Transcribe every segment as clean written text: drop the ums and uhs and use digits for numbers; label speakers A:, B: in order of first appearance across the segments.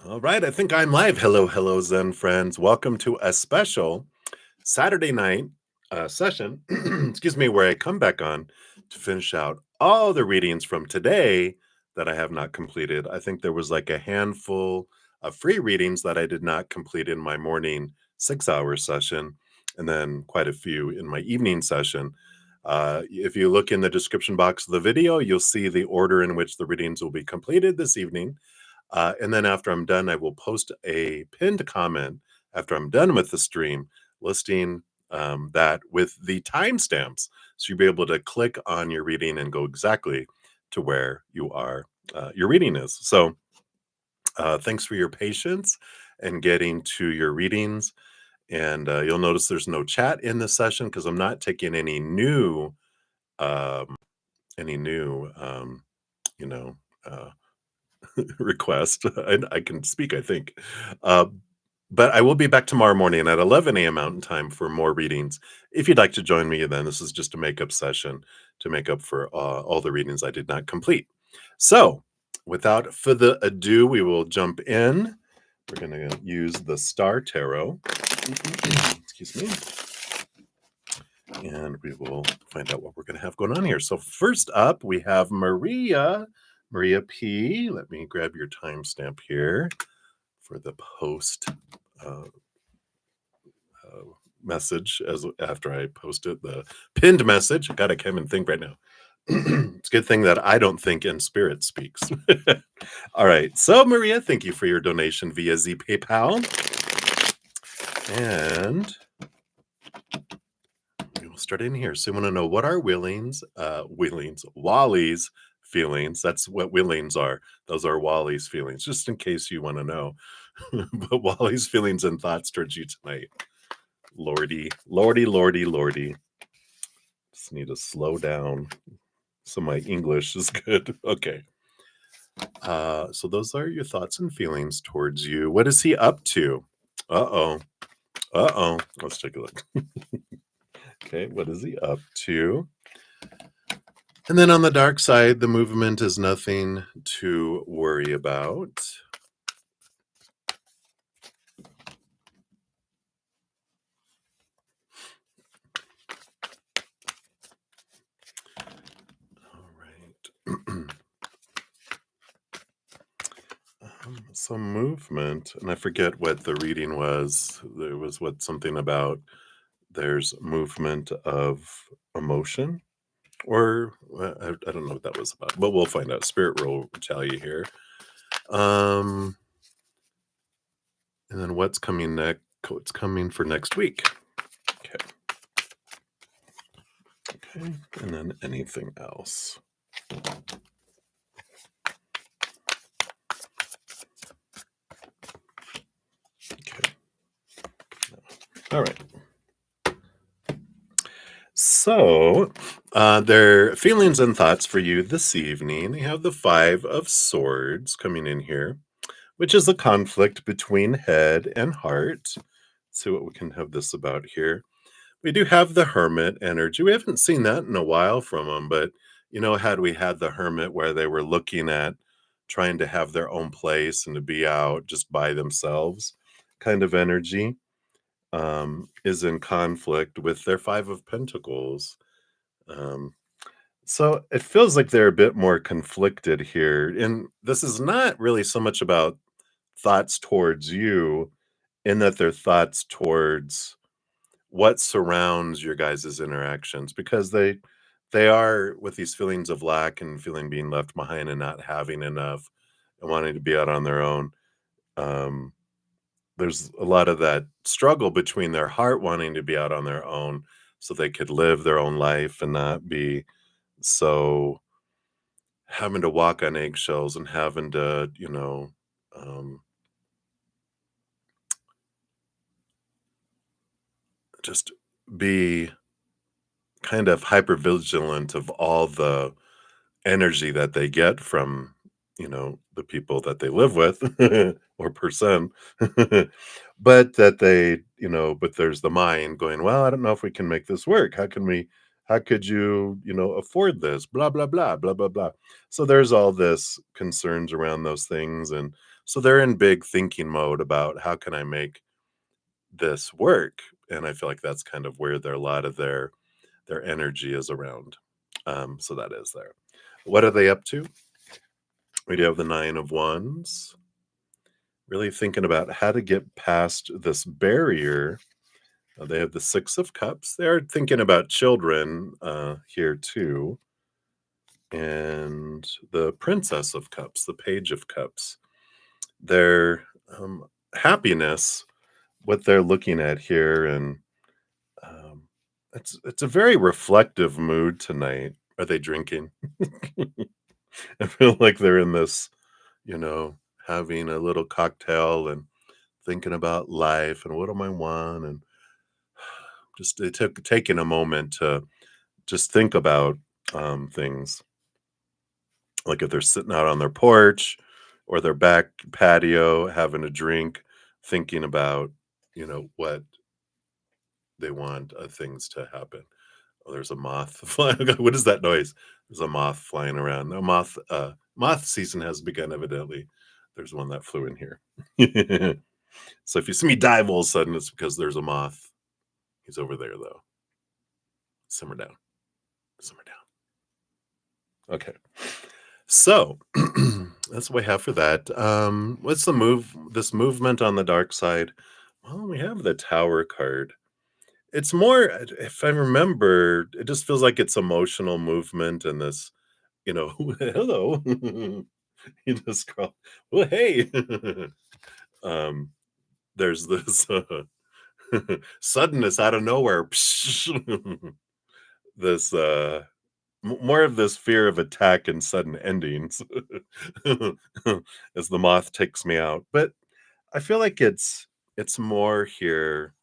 A: All right, I think I'm live. Hello, hello, Zen friends. Welcome to a special Saturday night session, excuse me, where I come back on to finish out all the readings from today that I have not completed. I think there was like a handful of free readings that I did not complete in my morning 6 hour session, and then quite a few in my evening session. If you look in the description box of the video, you'll see the order in which the readings will be completed this evening. And then after I'm done, I will post a pinned comment after I'm done with the stream listing that with the timestamps. So you'll be able to click on your reading and go exactly to where your reading is. So thanks for your patience and getting to your readings. And you'll notice there's no chat in this session because I'm not taking um, any new, you know, uh, request. I can speak, I think. Uh, but I will be back tomorrow morning at 11 a.m. Mountain Time for more readings. If you'd like to join me, then this is just a makeup session to make up for all the readings I did not complete. So, without further ado, we will jump in. We're going to use the Star Tarot. Excuse me. And we will find out what we're going to have going on here. So, first up, we have Maria P. Let me grab your timestamp here for the post message after I post it, the pinned message. God, I can't even think right now. It's a good thing that I don't think and spirit speaks. All right. So, Maria, thank you for your donation via Z PayPal. And we will start in here. So, you want to know what are Wally's feelings. That's what Willings are. Those are Wally's feelings, just in case you want to know. But Wally's feelings and thoughts towards you tonight. Lordy. Just need to slow down so my English is good. Okay. So those are your thoughts and feelings towards you. What is he up to? Uh-oh. Let's take a look. Okay, what is he up to? And then on the dark side, the movement is nothing to worry about. All right. Some movement, and I forget what the reading was. There was something about there's movement of emotion, or I don't know what that was about, but we'll find out. Spirit will tell you here. And then what's coming next? What's coming for next week? Okay, and then anything else. Okay. All right. So, their feelings and thoughts for you this evening. We have the Five of Swords coming in here, which is a conflict between head and heart. Let's see what we can have this about here. We do have the Hermit energy. We haven't seen that in a while from them, but had we had the Hermit where they were looking at trying to have their own place and to be out just by themselves kind of energy, is in conflict with their Five of Pentacles. So it feels like they're a bit more conflicted here. And this is not really so much about thoughts towards you, in that they're thoughts towards what surrounds your guys' interactions, because they are with these feelings of lack and feeling being left behind and not having enough and wanting to be out on their own. There's a lot of that struggle between their heart wanting to be out on their own so they could live their own life and not be so having to walk on eggshells and having to, just be kind of hyper vigilant of all the energy that they get from, the people that they live with or person. But that but there's the mind going, well, I don't know if we can make this work. How could you, afford this? Blah, blah, blah, blah, blah, blah. So there's all this concerns around those things. And So they're in big thinking mode about how can I make this work? And I feel like that's kind of where a lot of their energy is around. So that is there. What are they up to? We do have the Nine of Wands. Really thinking about how to get past this barrier. They have the Six of Cups. They're thinking about children here too. And the Princess of Cups, the Page of Cups. Their happiness, what they're looking at here, and um, it's a very reflective mood tonight. Are they drinking? I feel like they're in this, you know, having a little cocktail and thinking about life and what do I want, and just it took taking a moment to just think about things. Like if they're sitting out on their porch or their back patio having a drink, thinking about, what they want things to happen. Oh, there's a moth flying. What is that noise? There's a moth flying around. No moth season has begun, evidently. There's one that flew in here. So if you see me dive all of a sudden, it's because there's a moth. He's over there though. Simmer down. Simmer down. Okay. So that's what we have for that. What's this movement on the dark side? Well, we have the Tower card. It's more, if I remember, it just feels like it's emotional movement and this, hello. You just scroll. Well, hey. um, there's this suddenness out of nowhere. This more of this fear of attack and sudden endings as the moth takes me out. But I feel like it's more here,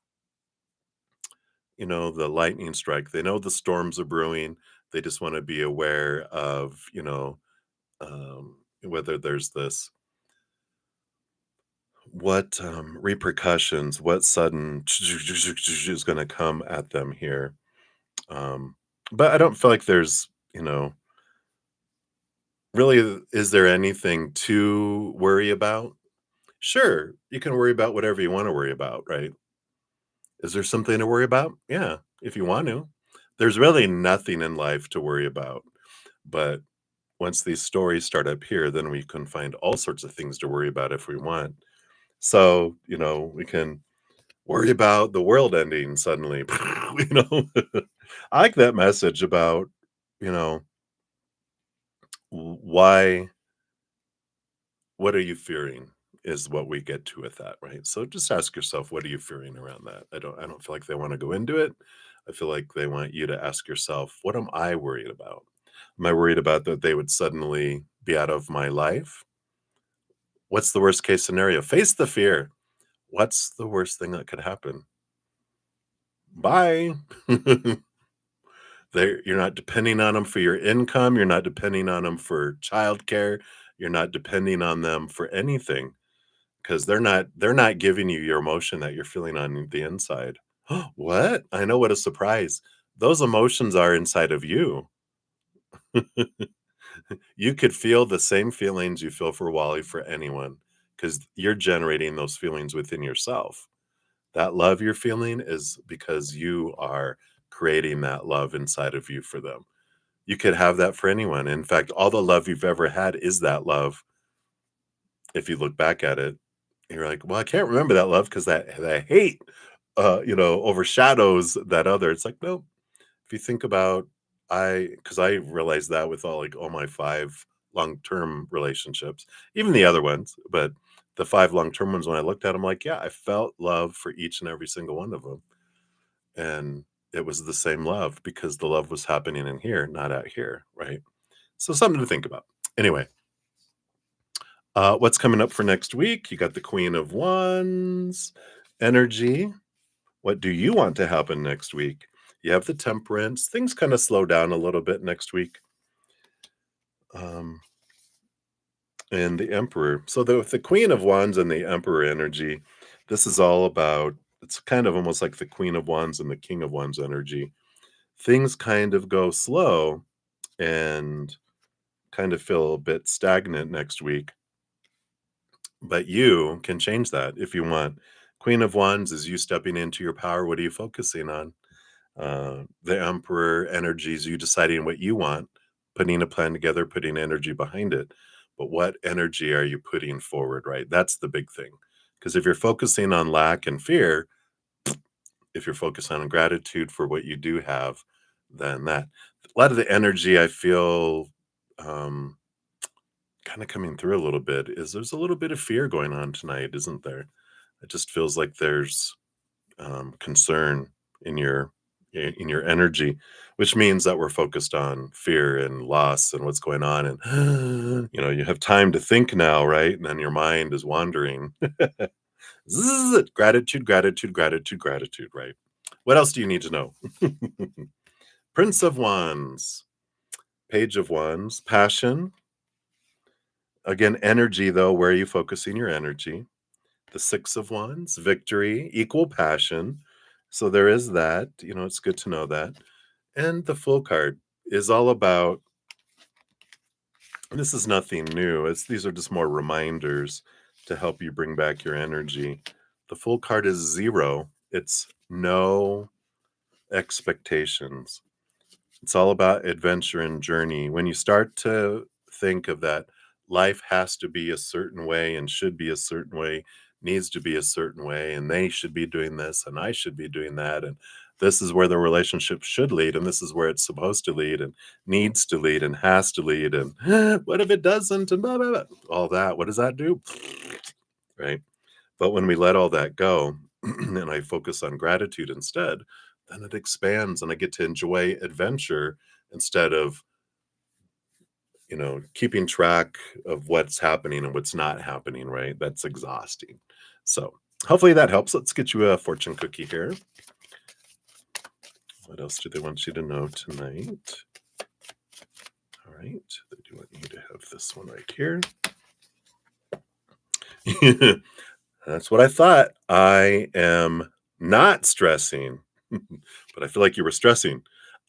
A: the lightning strike. They know the storms are brewing. They just want to be aware of, whether there's this what repercussions, what sudden is going to come at them here. Um, but I don't feel like there's, really, is there anything to worry about? Sure, you can worry about whatever you want to worry about, right? Is there something to worry about? Yeah, if you want to. There's really nothing in life to worry about. But once these stories start up here, then we can find all sorts of things to worry about if we want. So, we can worry about the world ending suddenly. you know, I like that message about, you know, why, what are you fearing is what we get to with that, right? So just ask yourself, what are you fearing around that? I don't feel like they want to go into it. I feel like they want you to ask yourself, what am I worried about? Am I worried about that they would suddenly be out of my life? What's the worst case scenario? Face the fear. What's the worst thing that could happen? Bye. You're not depending on them for your income. You're not depending on them for childcare. You're not depending on them for anything because they're not giving you your emotion that you're feeling on the inside. What? I know, what a surprise. Those emotions are inside of you. You could feel the same feelings you feel for Wally for anyone because you're generating those feelings within yourself. That love you're feeling is because you are creating that love inside of you for them. You could have that for anyone. In fact, all the love you've ever had is that love. If you look back at it, you're like, well, I can't remember that love because that hate, overshadows that other. It's like, no. If you think about, because I realized that with all my 5 long-term relationships, even the other ones, but the 5 long-term ones, when I looked at them, like, yeah, I felt love for each and every single one of them. And it was the same love because the love was happening in here, not out here, right? So something to think about. Anyway, what's coming up for next week? You got the Queen of Wands energy. What do you want to happen next week? You have the Temperance. Things kind of slow down a little bit next week. Um, and the Emperor. So the Queen of Wands and the Emperor energy, this is all about, it's kind of almost like the Queen of Wands and the King of Wands energy. Things kind of go slow and kind of feel a bit stagnant next week. But you can change that if you want. Queen of Wands is you stepping into your power. What are you focusing on? The Emperor energy is you deciding what you want, putting a plan together, putting energy behind it. But what energy are you putting forward, right? That's the big thing. Because if you're focusing on lack and fear, if you're focused on gratitude for what you do have, then that a lot of the energy I feel kind of coming through a little bit is there's a little bit of fear going on tonight, isn't there? It just feels like there's concern in your energy, which means that we're focused on fear and loss and what's going on, and you have time to think now, right? And then your mind is wandering. Gratitude, gratitude, gratitude, gratitude, right? What else do you need to know? Prince of Wands, Page of Wands, passion. Again, energy, though, where are you focusing your energy? The Six of Wands, victory, equal passion. So there is that, it's good to know that. And the Full card is all about, this is nothing new. These are just more reminders to help you bring back your energy. The Full card is 0. It's no expectations. It's all about adventure and journey. When you start to think of that, life has to be a certain way and should be a certain way, needs to be a certain way, and they should be doing this and I should be doing that. And this is where the relationship should lead, and this is where it's supposed to lead, and needs to lead, and has to lead. And what if it doesn't? And blah, blah, blah. All that. What does that do? Right. But when we let all that go and I focus on gratitude instead, then it expands and I get to enjoy adventure instead of, keeping track of what's happening and what's not happening, right? That's exhausting. So hopefully that helps. Let's get you a fortune cookie here. What else do they want you to know tonight? All right. They do want you to have this one right here. That's what I thought. I am not stressing, but I feel like you were stressing.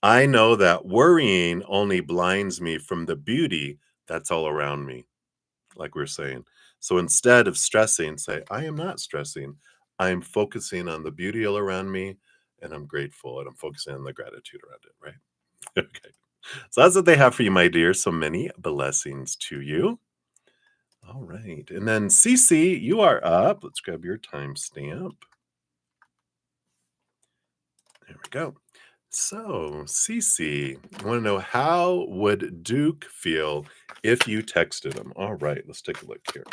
A: I know that worrying only blinds me from the beauty that's all around me, like we were saying. So instead of stressing, say, I am not stressing. I'm focusing on the beauty all around me, and I'm grateful, and I'm focusing on the gratitude around it, right? Okay. So that's what they have for you, my dear. So many blessings to you. All right. And then CeCi, you are up. Let's grab your timestamp. There we go. So, CeCi, I want to know, how would Duke feel if you texted him? All right, let's take a look here.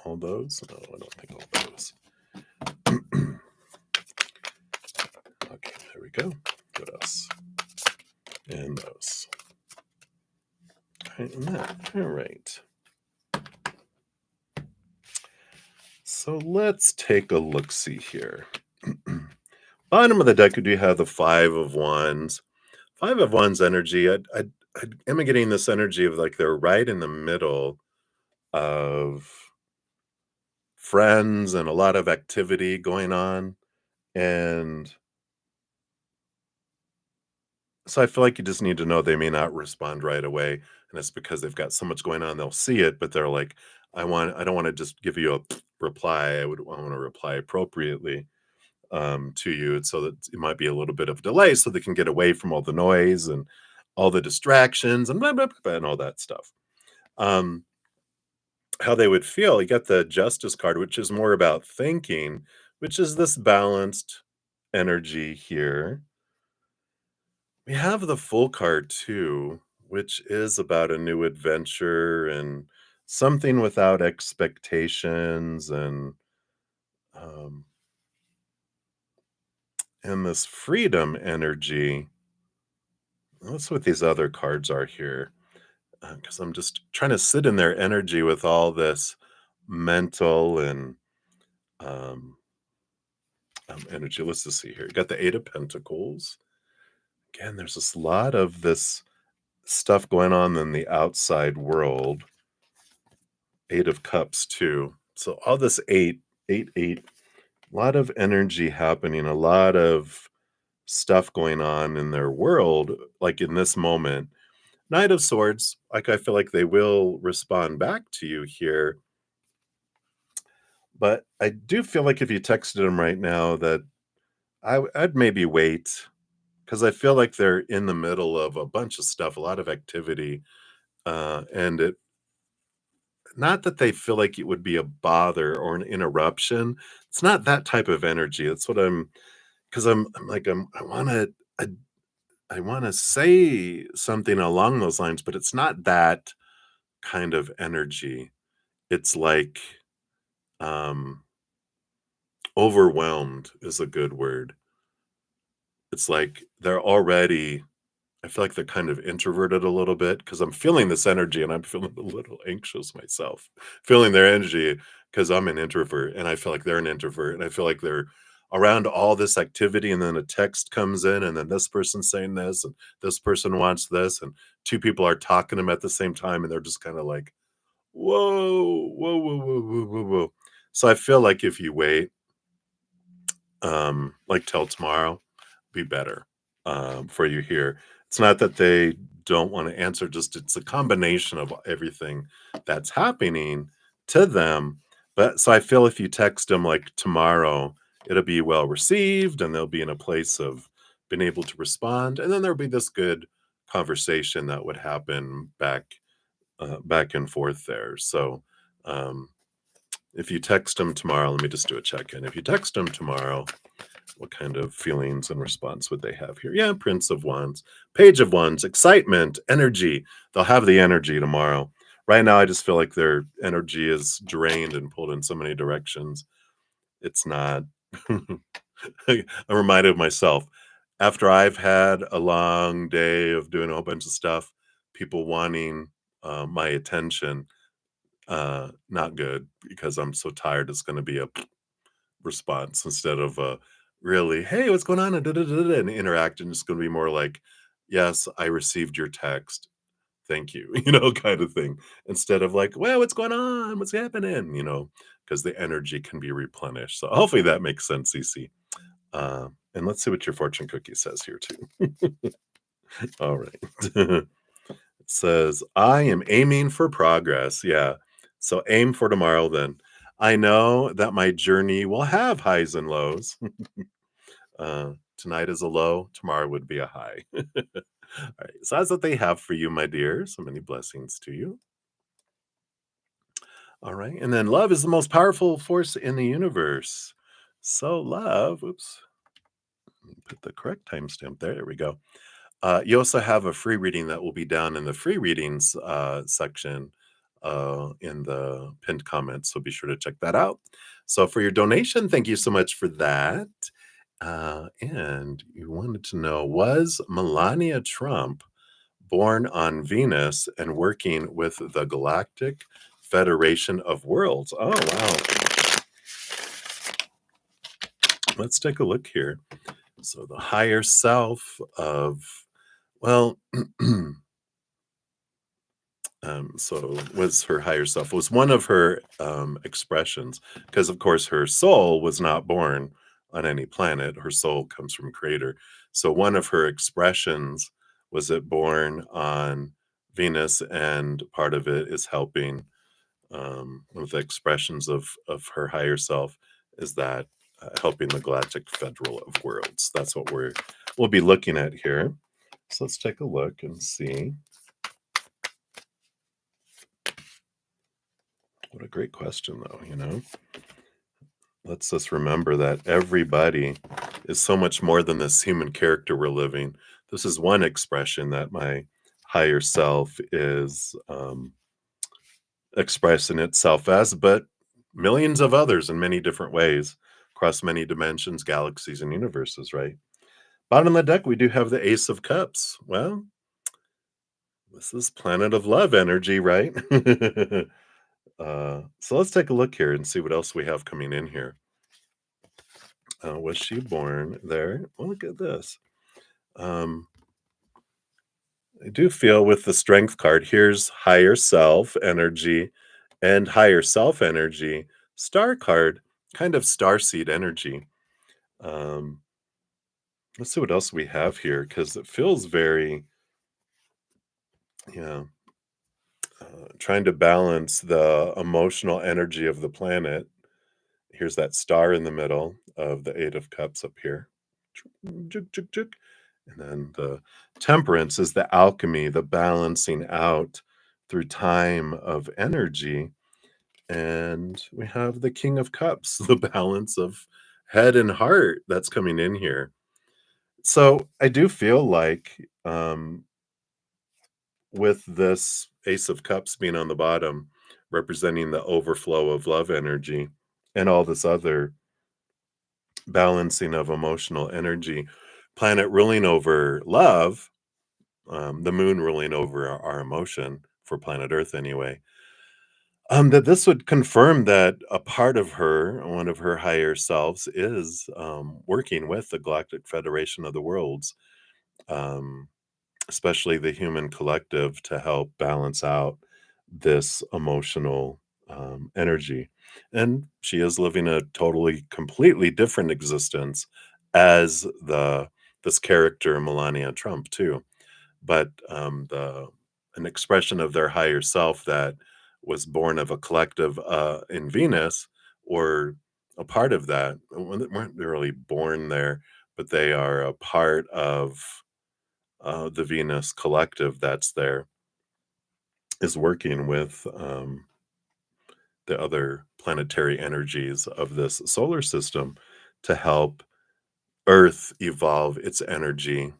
A: All those? No, I don't think all those. Okay, there we go. What else? And those. And that. All right. So let's take a look-see here. Bottom of the deck, do you have the Five of Wands? Five of Wands energy. I'm getting this energy of like they're right in the middle of friends and a lot of activity going on. And so I feel like you just need to know they may not respond right away. And it's because they've got so much going on. They'll see it, but they're like, I don't want to just give you a reply. I want to reply appropriately to you, so that it might be a little bit of delay so they can get away from all the noise and all the distractions and blah, blah, blah, and all that stuff. How they would feel, you got the Justice card, which is more about thinking, which is this balanced energy here. We have the Full card too, which is about a new adventure and something without expectations, um, and this freedom energy. That's what these other cards are here, because I'm just trying to sit in their energy with all this mental and um, energy. Let's just see here. You got the Eight of Pentacles. Again, there's this lot of this stuff going on in the outside world. Eight of Cups too. So all this eight, a lot of energy happening, a lot of stuff going on in their world, like in this moment. Knight of Swords, like, I feel like they will respond back to you here, but I do feel like if you texted them right now that I'd maybe wait, because I feel like they're in the middle of a bunch of stuff, a lot of activity, and it not that they feel like it would be a bother or an interruption. It's not that type of energy. That's what I'm, because I'm like, I, I want to say something along those lines, but it's not that kind of energy. It's like, um, overwhelmed is a good word. It's like they're already, I feel like they're kind of introverted a little bit because I'm feeling this energy and I'm feeling a little anxious myself, feeling their energy because I'm an introvert and I feel like they're an introvert and I feel like they're around all this activity and then a text comes in and then this person's saying this and this person wants this and two people are talking to them at the same time and they're just kind of like, whoa, whoa, whoa, whoa, whoa, whoa, whoa. So I feel like if you wait, like till tomorrow, be better for you here. It's not that they don't want to answer, just it's a combination of everything that's happening to them. But so I feel if you text them like tomorrow, it'll be well received and they'll be in a place of being able to respond. And then there'll be this good conversation that would happen back and forth there. So um, if you text them tomorrow, let me just do a check in. If you text them tomorrow, what kind of feelings and response would they have here? Yeah, Prince of Wands, Page of Wands, excitement, energy. They'll have the energy tomorrow. Right now, I just feel like their energy is drained and pulled in so many directions. It's not. I'm reminded of myself after I've had a long day of doing a whole bunch of stuff, people wanting my attention, not good because I'm so tired. It's going to be a response instead of a really, "Hey, what's going on?" And and interaction is gonna be more like, "Yes, I received your text. Thank you," kind of thing. Instead of like, "Well, what's going on? What's happening?" Because the energy can be replenished. So hopefully that makes sense, CC. And let's see what your fortune cookie says here too. All right. It says, I am aiming for progress. Yeah. So aim for tomorrow then. I know that my journey will have highs and lows. Tonight is a low, tomorrow would be a high. All right. So that's what they have for you, my dear. So many blessings to you. All right. And then love is the most powerful force in the universe. So love, oops, put the correct timestamp there. There we go. You also have a free reading that will be down in the free readings section in the pinned comments. So be sure to check that out. So for your donation, thank you so much for that. And you wanted to know, was Melania Trump born on Venus and working with the Galactic Federation of Worlds? Oh, wow. Let's take a look here. So the higher self of, well, so was her higher self was one of her expressions, because of course her soul was not born on any planet. Her soul comes from creator. So one of her expressions was it born on Venus, and part of it is helping, one of the expressions of her higher self is that helping the Galactic Federal of Worlds. That's what we'll be looking at here. So let's take a look and see. What a great question, though. Let's just remember that everybody is so much more than this human character we're living. This is one expression that my higher self is expressing itself as, but millions of others in many different ways across many dimensions, galaxies, and universes, right? Bottom of the deck, we do have the Ace of Cups. Well, this is planet of love energy, right? So let's take a look here and see what else we have coming in here. Was she born there? Well, look at this. Um, I do feel with the strength card, here's higher self energy and higher self energy. Star card, kind of starseed energy. Um, let's see what else we have here because it feels very Yeah. Trying to balance the emotional energy of the planet. Here's that star in the middle of the Eight of Cups up here. Juk, juk, juk. And then the temperance is the alchemy, the balancing out through time of energy. And we have the King of Cups, the balance of head and heart that's coming in here. So I do feel like with this Ace of Cups being on the bottom, representing the overflow of love energy and all this other balancing of emotional energy, planet ruling over love, the moon ruling over our emotion for planet Earth anyway. That this would confirm that a part of her, one of her higher selves, is working with the Galactic Federation of the Worlds, um, especially the human collective, to help balance out this emotional energy. And she is living a totally, completely different existence as this character Melania Trump too, but the an expression of their higher self that was born of a collective in Venus, or a part of that. Well, they weren't really born there, but they are a part of the Venus collective that's there, is working with the other planetary energies of this solar system to help Earth evolve its energy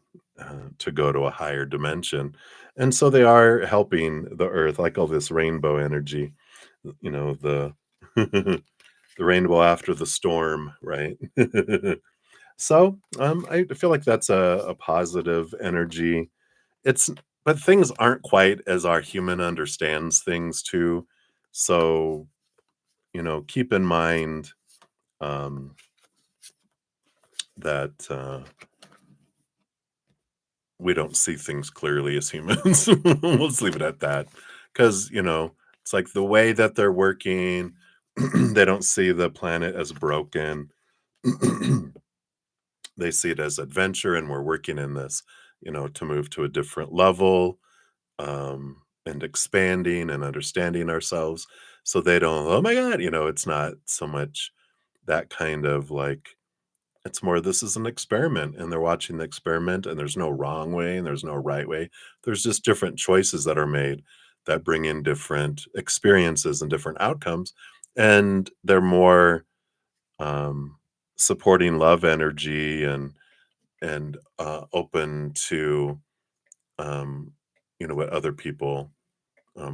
A: to go to a higher dimension. And so they are helping the Earth, like all this rainbow energy, the the rainbow after the storm, right? So I feel like that's a positive energy. It's But things aren't quite as our human understands things too. So, keep in mind um, that we don't see things clearly as humans. Let's leave it at that. Because, it's like the way that they're working, they don't see the planet as broken. They see it as adventure, and we're working in this, to move to a different level, and expanding and understanding ourselves. So they don't, oh my God, it's not so much that kind of like, it's more, this is an experiment, and they're watching the experiment, and there's no wrong way and there's no right way. There's just different choices that are made that bring in different experiences and different outcomes. And they're more um, supporting love energy and open to what other people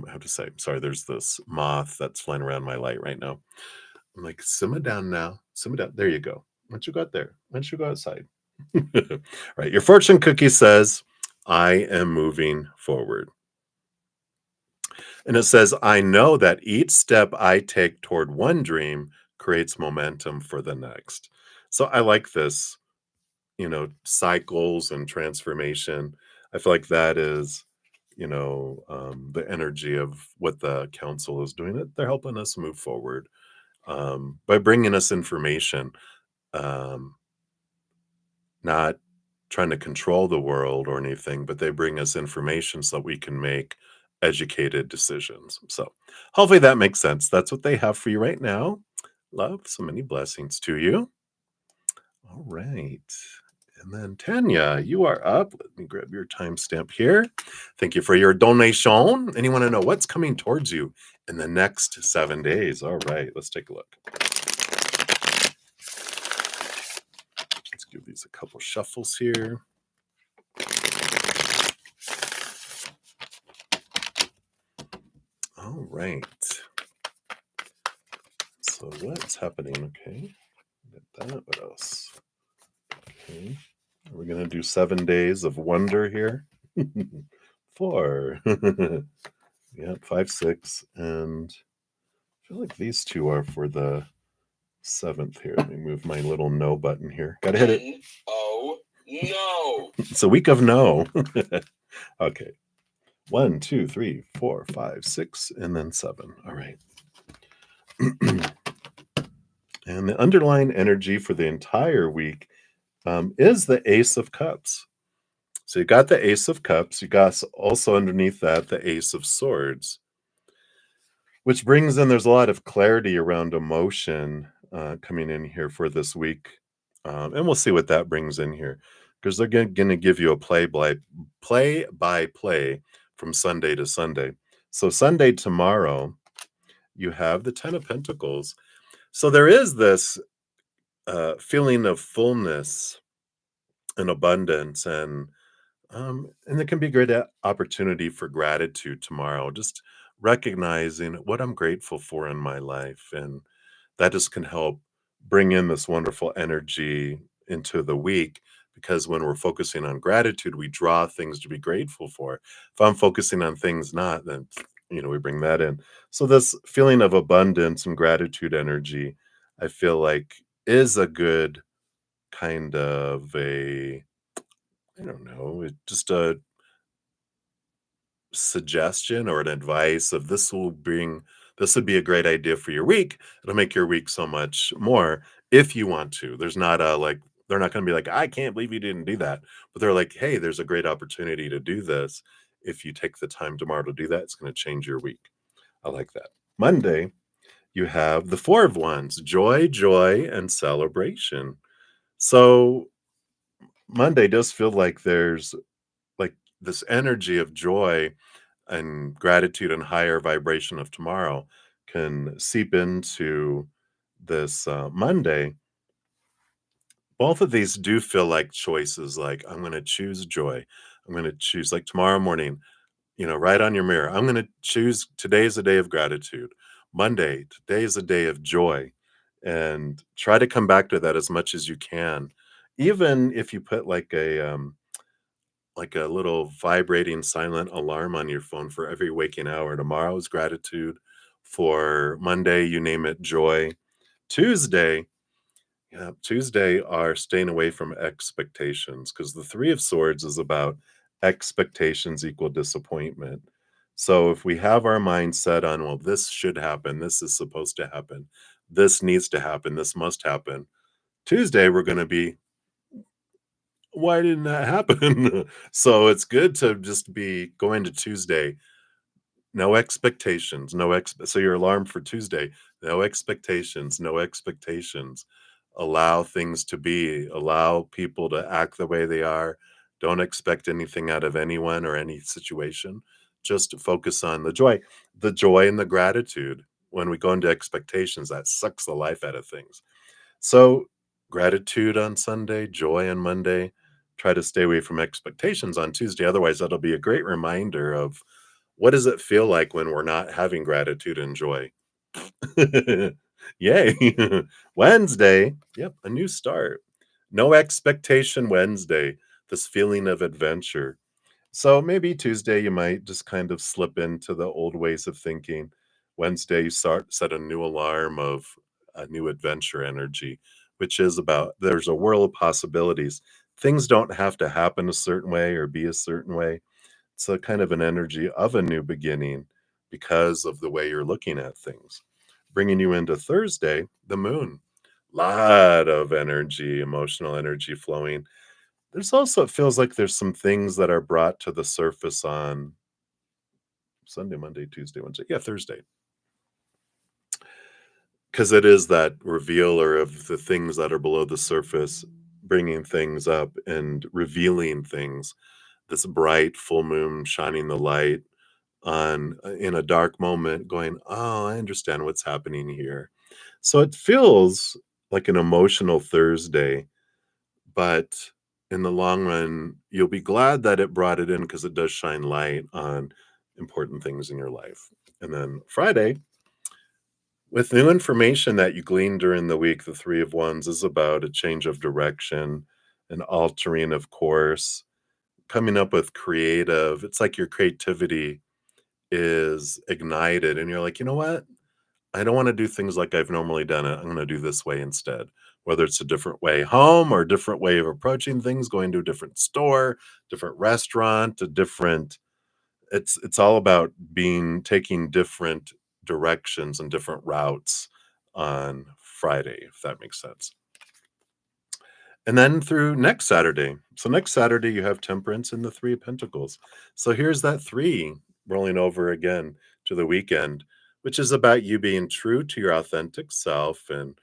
A: have to say. Sorry, there's this moth that's flying around my light right now. I'm like, simmer down now. Simmer down. There you go. Why don't you go out there? Why don't you go outside? Right. Your fortune cookie says, I am moving forward. And it says, I know that each step I take toward one dream creates momentum for the next. So I like this, cycles and transformation. I feel like that is, the energy of what the council is doing. They're helping us move forward by bringing us information, um, not trying to control the world or anything, but they bring us information so that we can make educated decisions. So hopefully that makes sense. That's what they have for you right now. Love, so many blessings to you. All right. And then Tanya, you are up. Let me grab your timestamp here. Thank you for your donation. And you want to know what's coming towards you in the next 7 days. All right, let's take a look. Let's give these a couple shuffles here. All right. So what's happening? Okay. Get that. What else? Okay. We're going to do 7 days of wonder here. 4. Yeah, 5, 6. And I feel like these two are for the 7th here. Let me move my little no button here. Gotta hit it. Oh, no. It's a week of no. Okay. 1, 2, 3, 4, 5, 6, and then 7. All right. And the underlying energy for the entire week is the Ace of Cups. So you got the Ace of Cups, you got also underneath that the Ace of Swords, which brings in there's a lot of clarity around emotion coming in here for this week. And we'll see what that brings in here because they're going to give you a play by play from Sunday to Sunday. So Sunday tomorrow, you have the Ten of Pentacles. So there is this feeling of fullness and abundance, and it can be a great opportunity for gratitude tomorrow. Just recognizing what I'm grateful for in my life, and that just can help bring in this wonderful energy into the week. Because when we're focusing on gratitude, we draw things to be grateful for. If I'm focusing on things not, then we bring that in. So this feeling of abundance and gratitude energy, I feel like is a good kind of a I don't know, just a suggestion or an advice of this would be a great idea for your week. It'll make your week so much more if you want to. There's not a like they're not going to be like, I can't believe you didn't do that. But they're like, hey, there's a great opportunity to do this. If you take the time tomorrow to do that, it's going to change your week. I like that. Monday, you have the Four of Wands, joy, and celebration. So Monday does feel like there's like this energy of joy and gratitude and higher vibration of tomorrow can seep into this Monday. Both of these do feel like choices. Like, I'm going to choose joy. I'm going to choose, like tomorrow morning, write on your mirror. I'm going to choose today is a day of gratitude. Monday, today is a day of joy. And try to come back to that as much as you can. Even if you put like a little vibrating silent alarm on your phone for every waking hour. Tomorrow is gratitude. For Monday, you name it joy. Tuesday, yeah, Tuesday are staying away from expectations because the Three of Swords is about expectations equal disappointment. So if we have our mind set on, well, this should happen, this is supposed to happen, this needs to happen, this must happen. Tuesday, we're going to be why didn't that happen? So it's good to just be going to Tuesday, no expectations, so your alarm for Tuesday, no expectations, no expectations. Allow things to be, allow people to act the way they are. Don't expect anything out of anyone or any situation. Just focus on the joy and the gratitude. When we go into expectations, that sucks the life out of things. So, gratitude on Sunday, joy on Monday. Try to stay away from expectations on Tuesday. Otherwise, that'll be a great reminder of what does it feel like when we're not having gratitude and joy. Yay. Wednesday, yep, a new start. No expectation Wednesday, this feeling of adventure. So maybe Tuesday you might just kind of slip into the old ways of thinking. Wednesday you set a new alarm of a new adventure energy, which is about there's a world of possibilities. Things don't have to happen a certain way or be a certain way. It's a kind of an energy of a new beginning because of the way you're looking at things. Bringing you into Thursday, the moon. Lot of energy, emotional energy flowing. There's also it feels like there's some things that are brought to the surface on Sunday, Monday, Tuesday, Wednesday. Yeah, Thursday. Because it is that revealer of the things that are below the surface, bringing things up and revealing things. This bright full moon shining the light on in a dark moment, going, "Oh, I understand what's happening here." So it feels like an emotional Thursday, but in the long run, you'll be glad that it brought it in because it does shine light on important things in your life. And then Friday, with new information that you glean during the week, the Three of Wands is about a change of direction, an altering of course, coming up with creative. It's like your creativity is ignited, and you're like, you know what? I don't want to do things like I've normally done it. I'm going to do this way instead. Whether it's a different way home or a different way of approaching things, going to a different store, different restaurant, a different it's all about being taking different directions and different routes on Friday, if that makes sense. And then through next Saturday. So next Saturday, you have Temperance and the Three of Pentacles. So here's that three rolling over again to the weekend, which is about you being true to your authentic self and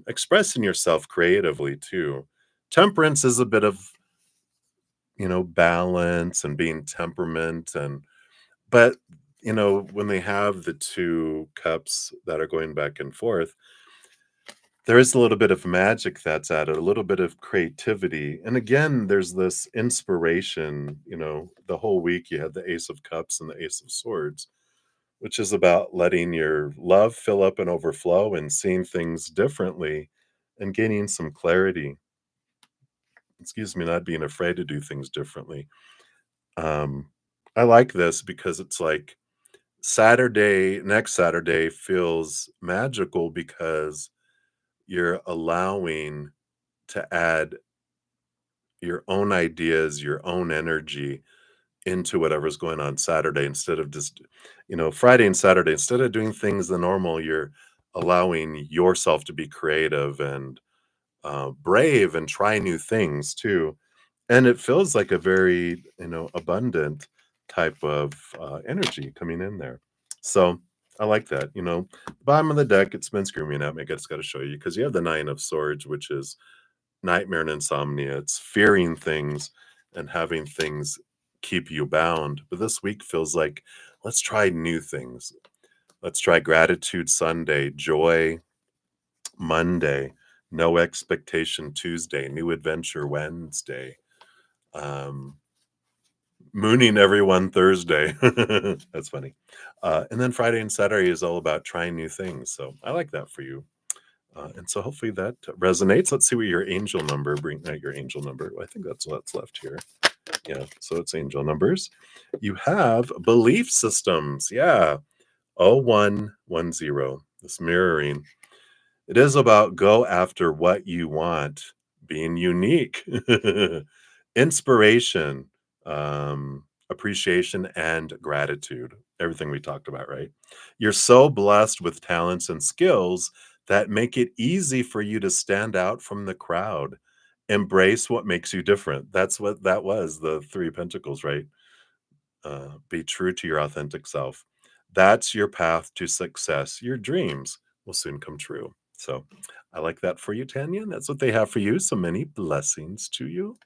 A: expressing yourself creatively too. Temperance is a bit of, balance and being temperament but when they have the two cups that are going back and forth, there is a little bit of magic that's added, a little bit of creativity. And again, there's this inspiration, the whole week you had the Ace of Cups and the Ace of Swords, which is about letting your love fill up and overflow and seeing things differently and gaining some clarity. Excuse me, not being afraid to do things differently. Um, I like this because it's like next Saturday feels magical because you're allowing to add your own ideas, your own energy into whatever's going on Saturday instead of just, Friday and Saturday, instead of doing things the normal, you're allowing yourself to be creative and brave and try new things too. And it feels like a very, abundant type of energy coming in there. So I like that. Bottom of the deck, it's been screaming at me. I just got to show you because you have the Nine of Swords, which is nightmare and insomnia. It's fearing things and having things keep you bound. But this week feels like let's try new things. Let's try Gratitude Sunday, Joy Monday, No Expectation Tuesday, New Adventure Wednesday, um, Mooning Everyone Thursday. That's funny. And then Friday and Saturday is all about trying new things. So I like that for you. And so hopefully that resonates. Let's see what your angel number your angel number. I think that's what's left here. Yeah. So it's angel numbers. You have belief systems. Yeah. 0110. This mirroring. It is about go after what you want, being unique, inspiration, appreciation, and gratitude. Everything we talked about, right? You're so blessed with talents and skills that make it easy for you to stand out from the crowd. Embrace what makes you different. That's what that was, the Three Pentacles, right? Be true to your authentic self. That's your path to success. Your dreams will soon come true. So I like that for you, Tanya. That's what they have for you. So many blessings to you.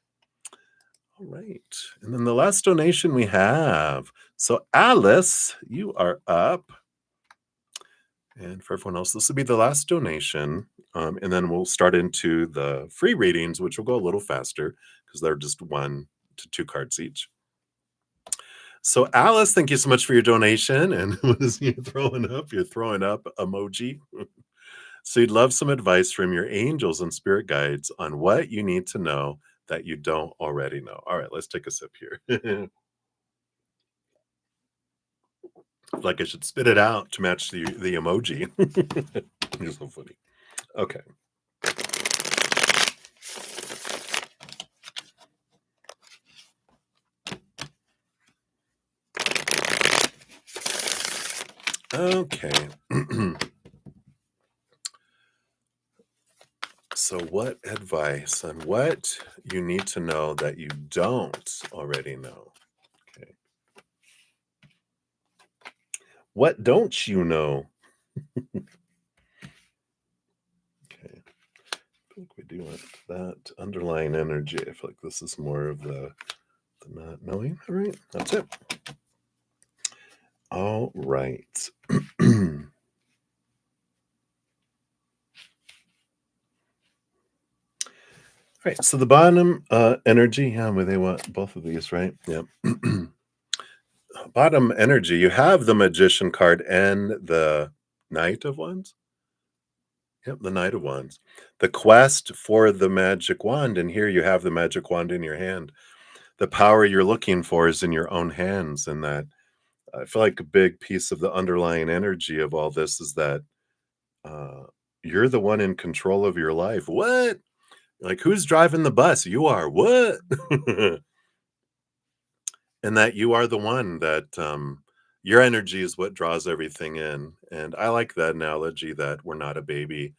A: All right. And then the last donation we have. So, Alice, you are up. And for everyone else, this will be the last donation. And then we'll start into the free readings, which will go a little faster because they're just 1 to 2 cards each. So, Alice, thank you so much for your donation. And what is you throwing up? You're throwing up emoji. So, you'd love some advice from your angels and spirit guides on what you need to know that you don't already know. All right, let's take a sip here. Like I should spit it out to match the emoji. You're so funny. Okay. Okay. So, what advice on what you need to know that you don't already know? Okay. What don't you know? Okay. I feel like we do want that underlying energy. I feel like this is more of the not knowing. All right. That's it. All right. All right, so the bottom energy, where they want both of these, right? Yep. Bottom energy, you have the Magician card and the Knight of Wands. Yep, the Knight of Wands. The quest for the magic wand, and here you have the magic wand in your hand. The power you're looking for is in your own hands, and that I feel like a big piece of the underlying energy of all this is that uh, you're the one in control of your life. What? Like, who's driving the bus? You are. What? And that you are the one that your energy is what draws everything in. And I like that analogy that we're not a baby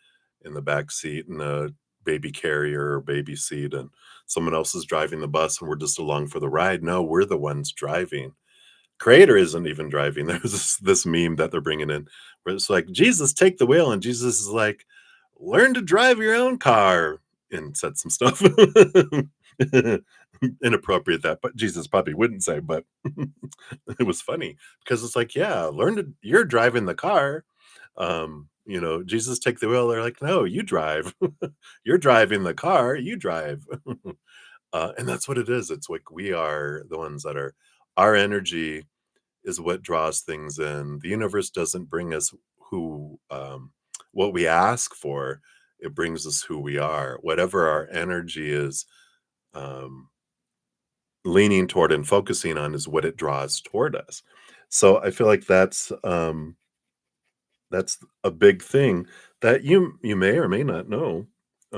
A: in the back seat in a baby carrier or baby seat, and someone else is driving the bus and we're just along for the ride. No, we're the ones driving. Creator isn't even driving. There's this meme that they're bringing in where it's like, Jesus, take the wheel. And Jesus is like, learn to drive your own car, and said some stuff. Inappropriate that, but Jesus probably wouldn't say, but it was funny because it's like, yeah, you're driving the car. Jesus, take the wheel. They're like, no, you drive. You're driving the car, you drive. And that's what it is. It's like we are the ones that are, our energy is what draws things in. The universe doesn't bring us what we ask for. It brings us who we are. Whatever our energy is um, leaning toward and focusing on is what it draws toward us. So I feel like that's a big thing that you may or may not know,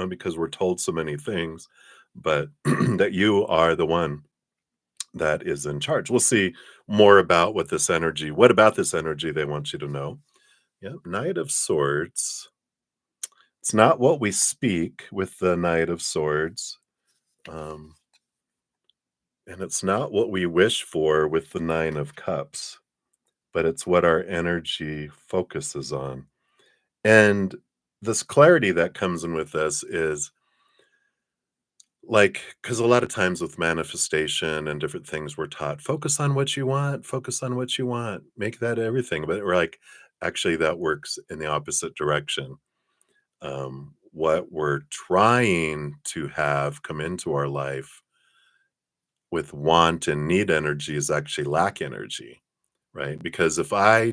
A: because we're told so many things, but that you are the one that is in charge. We'll see more about what about this energy they want you to know. Yep, Knight of Swords. It's not what we speak with the Knight of Swords. Um, and it's not what we wish for with the Nine of Cups, but it's what our energy focuses on. And this clarity that comes in with this is like, because a lot of times with manifestation and different things, we're taught focus on what you want, make that everything. But we're like, actually, that works in the opposite direction. What we're trying to have come into our life with want and need energy is actually lack energy, right? Because if I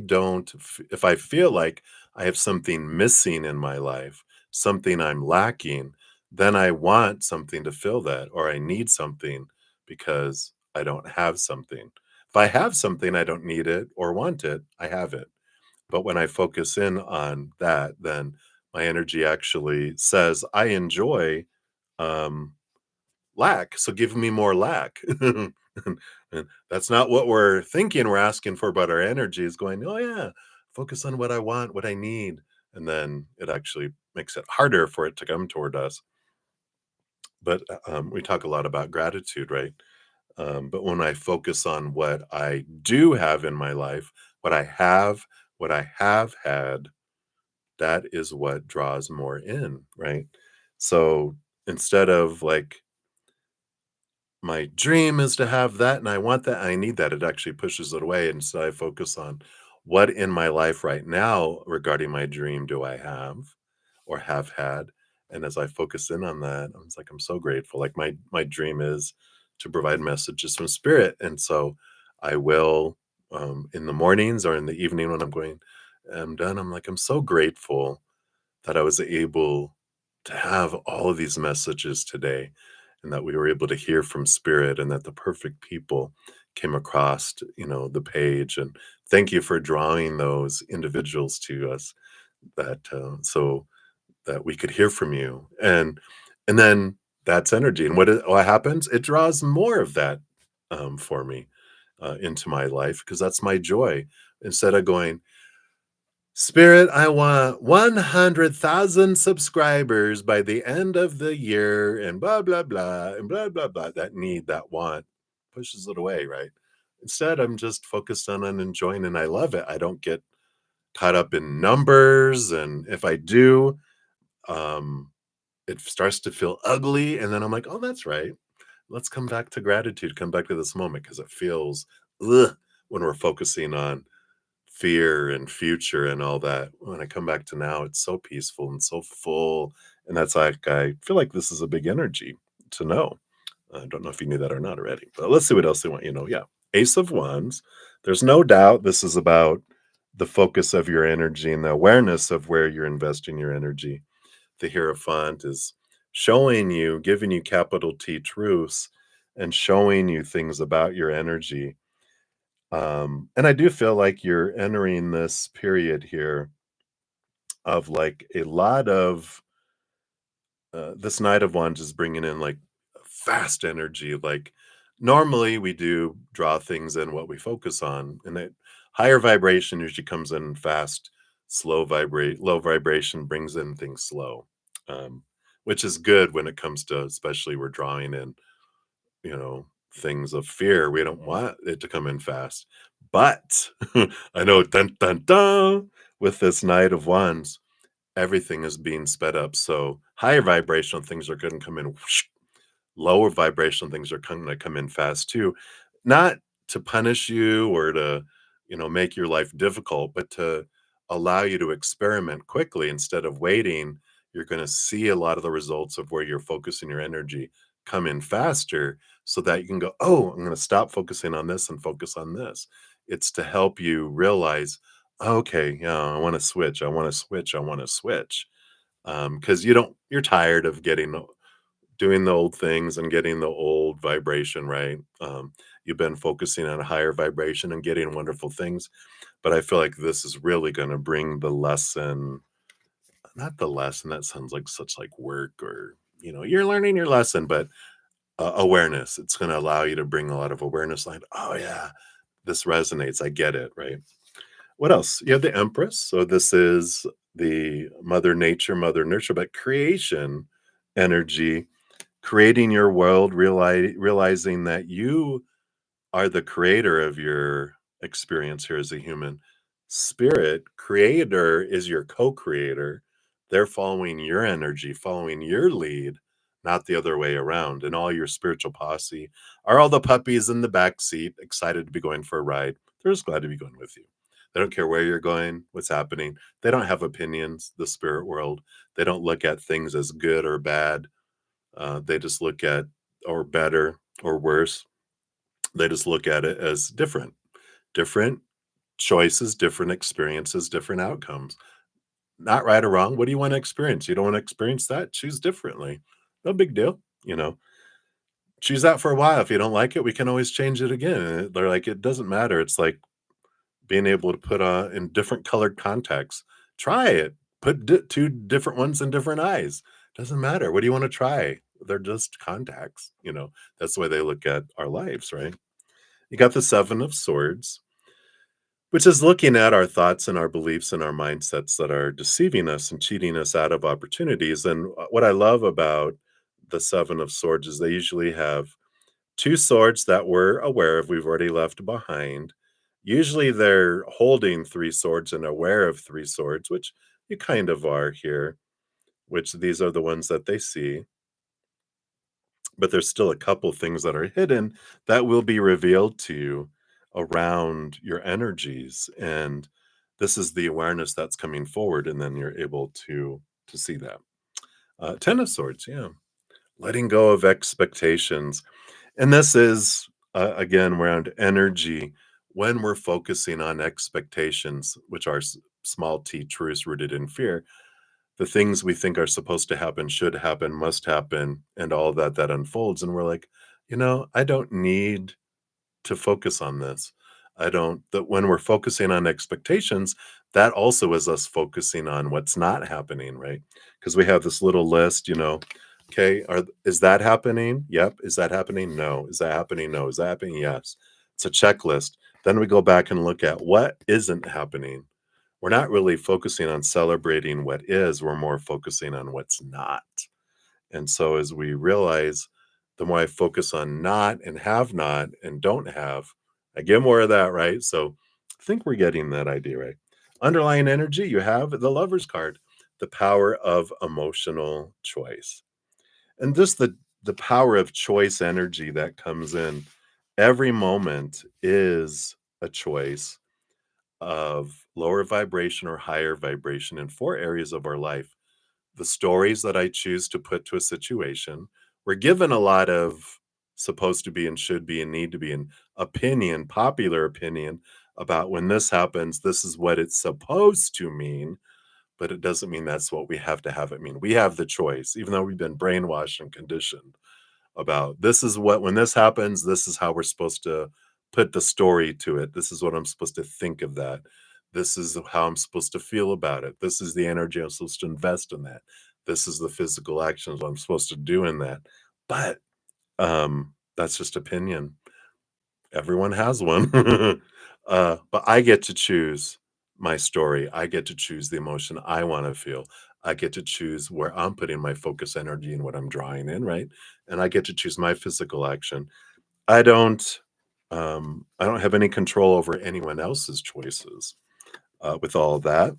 A: feel like I have something missing in my life, something I'm lacking, then I want something to fill that, or I need something because I don't have something. If I have something, I don't need it or want it, I have it. But when I focus in on that, then my energy actually says, I enjoy um, lack, so give me more lack. And that's not what we're thinking we're asking for, but our energy is going, oh yeah, focus on what I want, what I need. And then it actually makes it harder for it to come toward us. But we talk a lot about gratitude, right? But when I focus on what I do have in my life, what I have had, that is what draws more in, right? So instead of like, my dream is to have that and I want that, I need that, it actually pushes it away. And so I focus on what in my life right now regarding my dream do I have or have had. And as I focus in on that, I was like, I'm so grateful. Like my dream is to provide messages from spirit. And so I will in the mornings or in the evening when I'm done, I'm like, I'm so grateful that I was able to have all of these messages today and that we were able to hear from spirit and that the perfect people came across, the page. And thank you for drawing those individuals to us that so that we could hear from you. And then that's energy. And what happens? It draws more of that for me into my life because that's my joy. Instead of going, Spirit, I want 100,000 subscribers by the end of the year and blah, blah, blah, and blah, blah, blah. That need, that want pushes it away, right? Instead, I'm just focused on enjoying and I love it. I don't get caught up in numbers. And if I do, um, it starts to feel ugly. And then I'm like, oh, that's right. Let's come back to gratitude, come back to this moment because it feels ugh, when we're focusing on fear and future and all that. When I come back to now, it's so peaceful and so full. And that's like, I feel like this is a big energy to know. I don't know if you knew that or not already, but let's see what else they want you to know. Yeah. Ace of Wands. There's no doubt this is about the focus of your energy and the awareness of where you're investing your energy. The Hierophant is showing you, giving you capital T truths and showing you things about your energy. And I do feel like you're entering this period here of like a lot of this Knight of Wands is bringing in like fast energy. Like normally we do draw things in what we focus on, and that higher vibration usually comes in fast, low vibration brings in things slow. Um, which is good when it comes to, especially we're drawing in, you know, things of fear. We don't want it to come in fast. But I know, dun dun dun, with this Knight of Wands, everything is being sped up. So higher vibrational things are going to come in whoosh. Lower vibrational things are gonna come in fast too, not to punish you or to, make your life difficult, but to allow you to experiment quickly instead of waiting. You're gonna see a lot of the results of where you're focusing your energy come in faster so that you can go, "Oh, I'm gonna stop focusing on this and focus on this." It's to help you realize, "Okay, yeah, I wanna switch, I wanna switch, I wanna switch." Because you're tired of doing the old things and getting the old vibration, right? You've been focusing on a higher vibration and getting wonderful things, but I feel like this is really going to bring the lesson, not the lesson, that sounds like such like work or, you're learning your lesson, but awareness. It's going to allow you to bring a lot of awareness, like, oh, yeah, this resonates. I get it, right? What else? You have the Empress. So this is the Mother Nature, Mother Nurture, but creation energy, creating your world, realizing that you are the creator of your experience here as a human. Spirit, creator is your co-creator. They're following your energy, following your lead, not the other way around. And all your spiritual posse are all the puppies in the back seat, excited to be going for a ride. They're just glad to be going with you. They don't care where you're going, what's happening. They don't have opinions, the spirit world. They don't look at things as good or bad. They just look at, or better or worse, they just look at it as different choices, different experiences, different outcomes. Not right or wrong. What do you want to experience? You don't want to experience that? Choose differently. No big deal. Choose that for a while. If you don't like it, we can always change it again. And they're like, it doesn't matter. It's like being able to put on in different colored contacts. Try it. Put two different ones in different eyes. Doesn't matter. What do you want to try? They're just contacts. That's the way they look at our lives, right? You got the Seven of Swords, which is looking at our thoughts and our beliefs and our mindsets that are deceiving us and cheating us out of opportunities. And what I love about the Seven of Swords is they usually have two swords that we're aware of, we've already left behind. Usually they're holding three swords and aware of three swords, which you kind of are here, which these are the ones that they see. But there's still a couple things that are hidden that will be revealed to you around your energies, and this is the awareness that's coming forward, and then you're able to see that. Ten of Swords, yeah, letting go of expectations, and this is again around energy. When we're focusing on expectations, which are small t truths rooted in fear, the things we think are supposed to happen, should happen, must happen, and all that unfolds. And we're like, I don't need to focus on this. I don't, that when we're focusing on expectations, that also is us focusing on what's not happening, right? Because we have this little list, okay, is that happening? Yep. Is that happening? No. Is that happening? No. Is that happening? Yes. It's a checklist. Then we go back and look at what isn't happening. We're not really focusing on celebrating what is, we're more focusing on what's not. And so as we realize, the more I focus on not and have not and don't have, I get more of that, right? So I think we're getting that idea right. Underlying energy, you have the Lover's card, the power of emotional choice. And just the power of choice energy that comes in every moment is a choice of lower vibration or higher vibration in four areas of our life. The stories that I choose to put to a situation, we're given a lot of supposed to be and should be and need to be and opinion, popular opinion about when this happens, this is what it's supposed to mean, but it doesn't mean that's what we have to have it mean. We have the choice, even though we've been brainwashed and conditioned about this is what, when this happens, this is how we're supposed to put the story to it. This is what I'm supposed to think of that. This is how I'm supposed to feel about it. This is the energy I'm supposed to invest in that. This is the physical actions I'm supposed to do in that. But that's just opinion. Everyone has one. But I get to choose my story. I get to choose the emotion I want to feel. I get to choose where I'm putting my focus energy and what I'm drawing in, right? And I get to choose my physical action. I don't I don't have any control over anyone else's choices with all of that.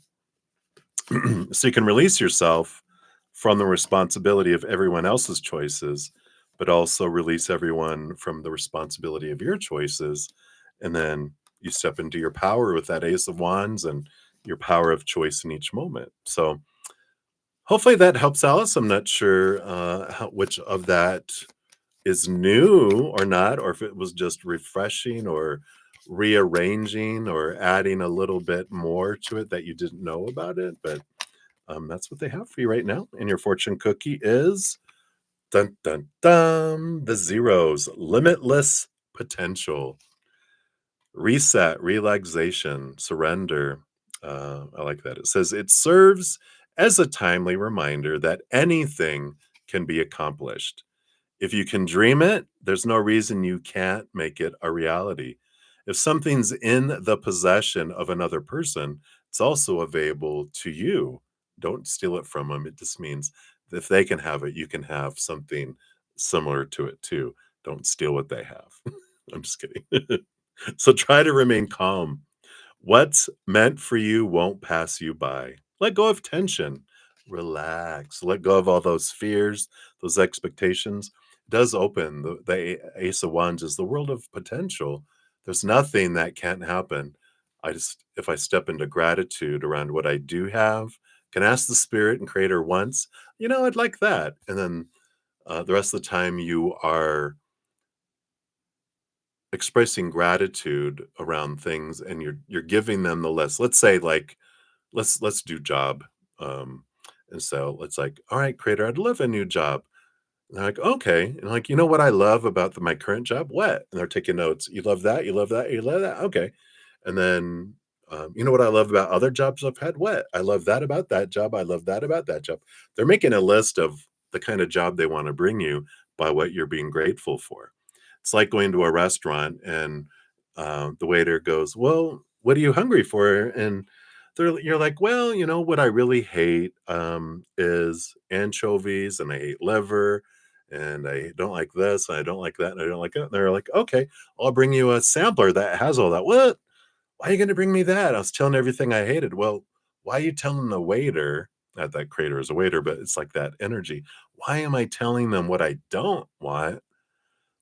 A: So you can release yourself from the responsibility of everyone else's choices, but also release everyone from the responsibility of your choices. And then you step into your power with that Ace of Wands and your power of choice in each moment. So hopefully that helps, Alice. I'm not sure which of that is new or not, or if it was just refreshing or rearranging or adding a little bit more to it that you didn't know about it. But that's what they have for you right now. And your fortune cookie is dun dun dun the zeros, limitless potential, reset, relaxation, surrender. I like that. It says it serves as a timely reminder that anything can be accomplished. If you can dream it, there's no reason you can't make it a reality. If something's in the possession of another person, it's also available to you. Don't steal it from them. It just means that if they can have it, you can have something similar to it too. Don't steal what they have. I'm just kidding. So try to remain calm. What's meant for you won't pass you by. Let go of tension. Relax. Let go of all those fears, those expectations. It does open the Ace of Wands is the world of potential. There's nothing that can't happen. If I step into gratitude around what I do have, can ask the spirit and creator once, I'd like that. And then the rest of the time you are expressing gratitude around things and you're giving them the list. Let's say like let's do job. And so it's like, all right, creator, I'd love a new job. And they're like, okay. And like, you know what I love about my current job? What? And they're taking notes. You love that, you love that, you love that. Okay. And then you know what I love about other jobs I've had? What? I love that about that job. I love that about that job. They're making a list of the kind of job they want to bring you by what you're being grateful for. It's like going to a restaurant and the waiter goes, "Well, what are you hungry for?" And you're like, "Well, what I really hate is anchovies, and I hate liver, and I don't like this, and I don't like that, and I don't like it." And they're like, "Okay, I'll bring you a sampler that has all that." What? Why are you going to bring me that? I was telling everything I hated. Well, why are you telling the waiter? Not that creator is a waiter, but it's like that energy. Why am I telling them what I don't want?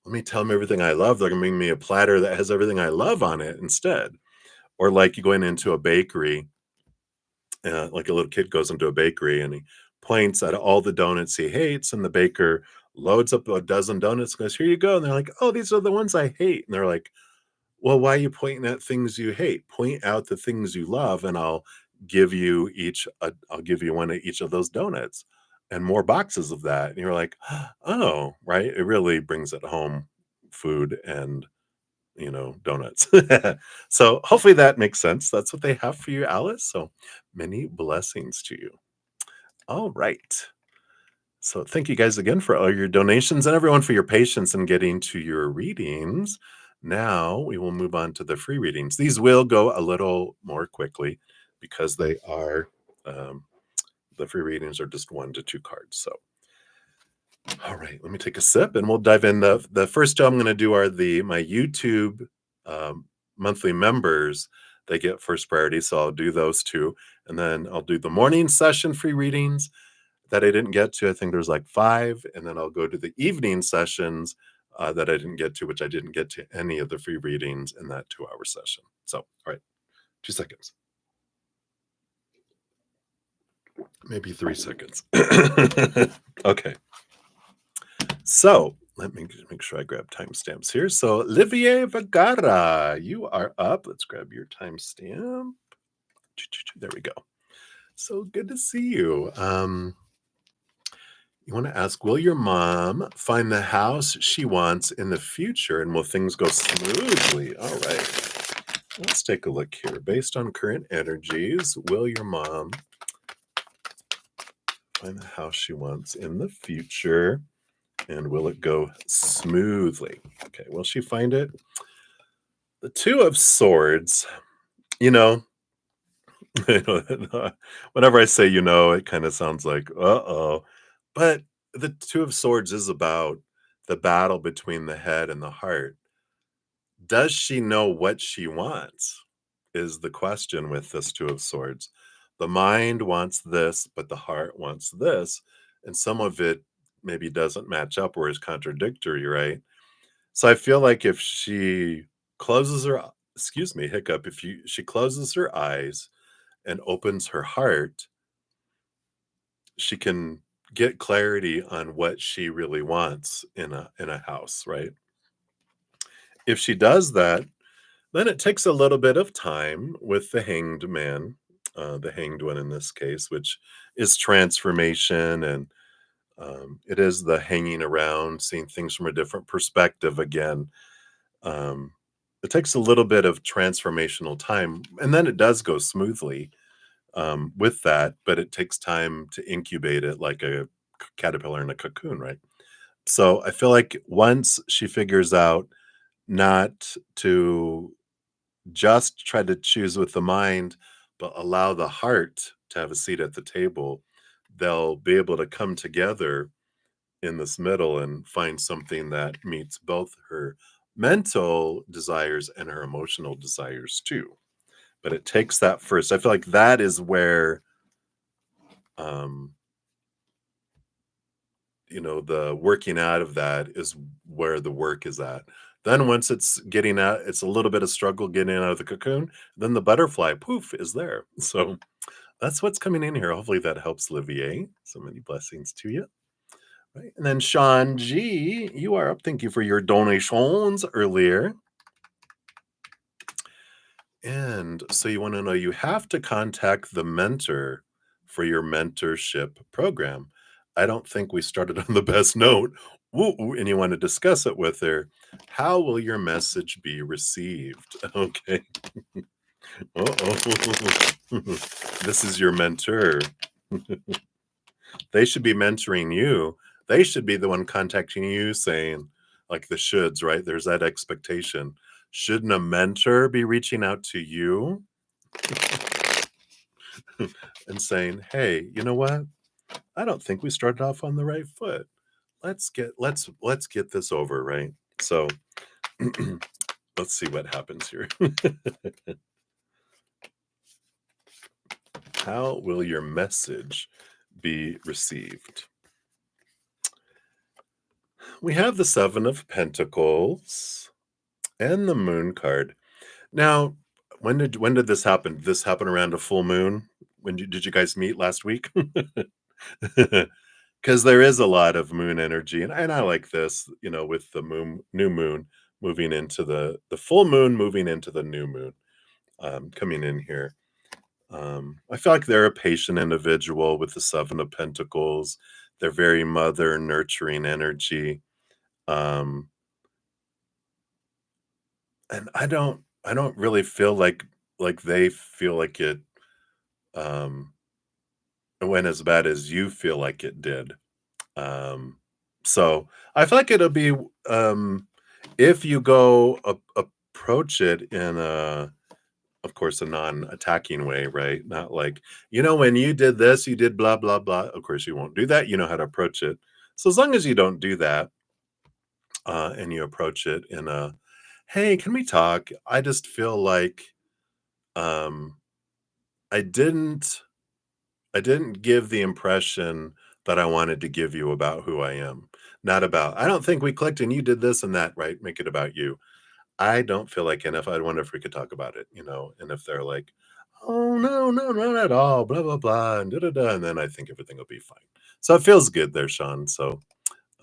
A: Let me tell them everything I love. They're gonna bring me a platter that has everything I love on it instead. Or like you going into a bakery, like a little kid goes into a bakery and he points at all the donuts he hates, and the baker loads up a dozen donuts, goes, "Here you go." And they're like, "Oh, these are the ones I hate." And they're like, "Well, why are you pointing at things you hate? Point out the things you love, and I'll give you one of each of those donuts and more boxes of that." And you're like, "Oh, right." It really brings it home, food and donuts. So hopefully that makes sense. That's what they have for you, Alice. So many blessings to you. All right. So thank you guys again for all your donations and everyone for your patience in getting to your readings. Now we will move on to the free readings. These will go a little more quickly because the free readings are just 1 to 2 cards. So, all right, let me take a sip and we'll dive in. The first two I'm going to do are my YouTube um, monthly members. They get first priority, so I'll do those two, and then I'll do the morning session free readings that I didn't get to. I think there's like 5, and then I'll go to the evening sessions that I didn't get to, which I didn't get to any of the free readings in that 2-hour session. So, all right, 2 seconds, maybe 3 seconds. Okay. So let me make sure I grab timestamps here. So Livier Vergara, you are up. Let's grab your timestamp. There we go. So good to see you. You want to ask, will your mom find the house she wants in the future, and will things go smoothly? All right. Let's take a look here. Based on current energies, will your mom find the house she wants in the future? And will it go smoothly? Okay, will she find it? The 2 of Swords, you know, Whenever I say, it kind of sounds like, uh-oh. But the Two of Swords is about the battle between the head and the heart. Does she know what she wants? Is the question with this Two of Swords. The mind wants this, but the heart wants this. And some of it maybe doesn't match up or is contradictory, right? So I feel like if she closes her, excuse me, hiccup, if she closes her eyes and opens her heart, she can get clarity on what she really wants in a house, right? If she does that, then it takes a little bit of time with the hanged man, the hanged one in this case, which is transformation, and it is the hanging around, seeing things from a different perspective again. Um, it takes a little bit of transformational time, and then it does go smoothly with that, but it takes time to incubate it like a caterpillar in a cocoon, right? So I feel like once she figures out not to just try to choose with the mind, but allow the heart to have a seat at the table, they'll be able to come together in this middle and find something that meets both her mental desires and her emotional desires too. But it takes that first. I feel like that is where um the working out of that is where the work is at. Then once it's getting out, it's a little bit of struggle getting out of the cocoon, then the butterfly poof is there. So that's what's coming in here. Hopefully that helps, Livier. So many blessings to you. Right. And then Shawn G, you are up. Thank you for your donations earlier. And so you want to know, you have to contact the mentor for your mentorship program. I don't think we started on the best note. Woo, woo, and you want to discuss it with her. How will your message be received? Okay. Uh-oh. This is your mentor. They should be mentoring you. They should be the one contacting you saying, like the shoulds, right? There's that expectation. Shouldn't a mentor be reaching out to you and saying, "Hey, you know what? I don't think we started off on the right foot. Let's get this over, right?" So let's see what happens here. How will your message be received? We have the Seven of Pentacles and the Moon card. Now, when did this happen? Did this happen around a full moon? Did you guys meet last week? Because there is a lot of moon energy, and I like this, with the new moon moving into the full moon, moving into the new moon, coming in here. I feel like they're a patient individual with the Seven of Pentacles. They're very mother nurturing energy. Um, and I don't really feel like they feel like it um went as bad as you feel like it did. Um so I feel like it'll be if you go approach it in a, of course, a non-attacking way, right? Not like, when you did this, you did blah blah blah. Of course you won't do that. You know how to approach it. So as long as you don't do that, and you approach it in a, hey, can we talk? I just feel like um I didn't I didn't give the impression that I wanted to give you about who I am. Not about, I don't think we clicked and you did this and that, right? Make it about you. I don't feel like, and if I wonder if we could talk about it, and if they're like, oh no, no, not at all, blah, blah, blah, and da da da, and then I think everything will be fine. So it feels good there, Shawn. So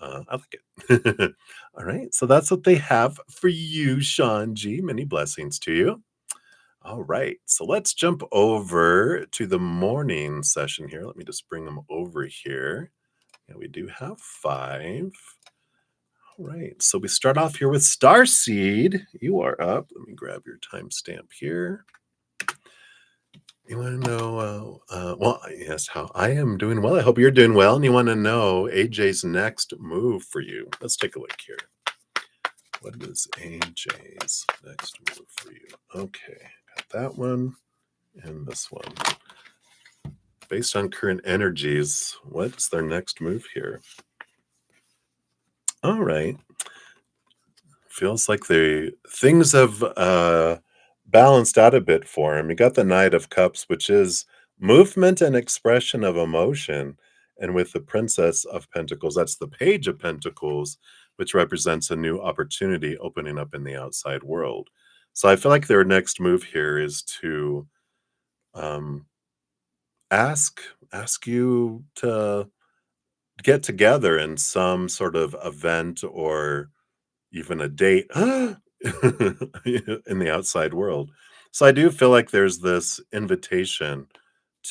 A: I like it. All right. So that's what they have for you, Shawn G. Many blessings to you. All right, so let's jump over to the morning session here. Let me just bring them over here. Yeah, we do have 5. All right, so we start off here with Starseed. You are up. Let me grab your timestamp here. You want to know, well, yes, how I am doing well. I hope you're doing well. And you want to know AJ's next move for you. Let's take a look here. What is AJ's next move for you? Okay, got that one. And this one. Based on current energies, what's their next move here? All right. Feels like the things have balanced out a bit for him. You got the Knight of Cups, which is movement and expression of emotion. And with the Princess of Pentacles, that's the Page of Pentacles, which represents a new opportunity opening up in the outside world. So I feel like their next move here is to um, ask you to get together in some sort of event or even a date in the outside world. So I do feel like there's this invitation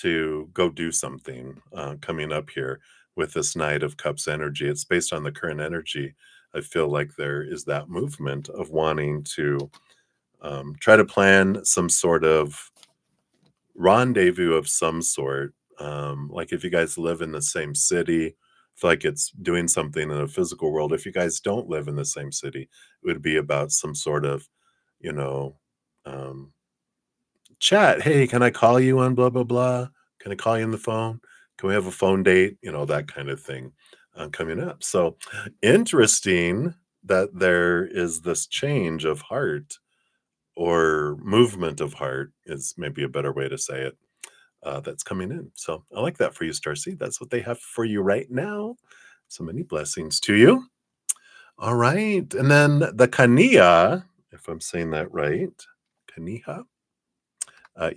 A: to go do something coming up here with this Knight of Cups energy. It's based on the current energy. I feel like there is that movement of wanting to try to plan some sort of rendezvous of some sort. Like if you guys live in the same city, I feel like it's doing something in the physical world. If you guys don't live in the same city, it would be about some sort of, you know, um, chat. Hey, can I call you on blah, blah, blah? Can I call you on the phone? Can we have a phone date? You know, that kind of thing coming up. So interesting that there is this change of heart or movement of heart is maybe a better way to say it that's coming in. So I like that for you, Starseed. That's what they have for you right now. So many blessings to you. All right. And then the Kania, if I'm saying that right, Kaniha,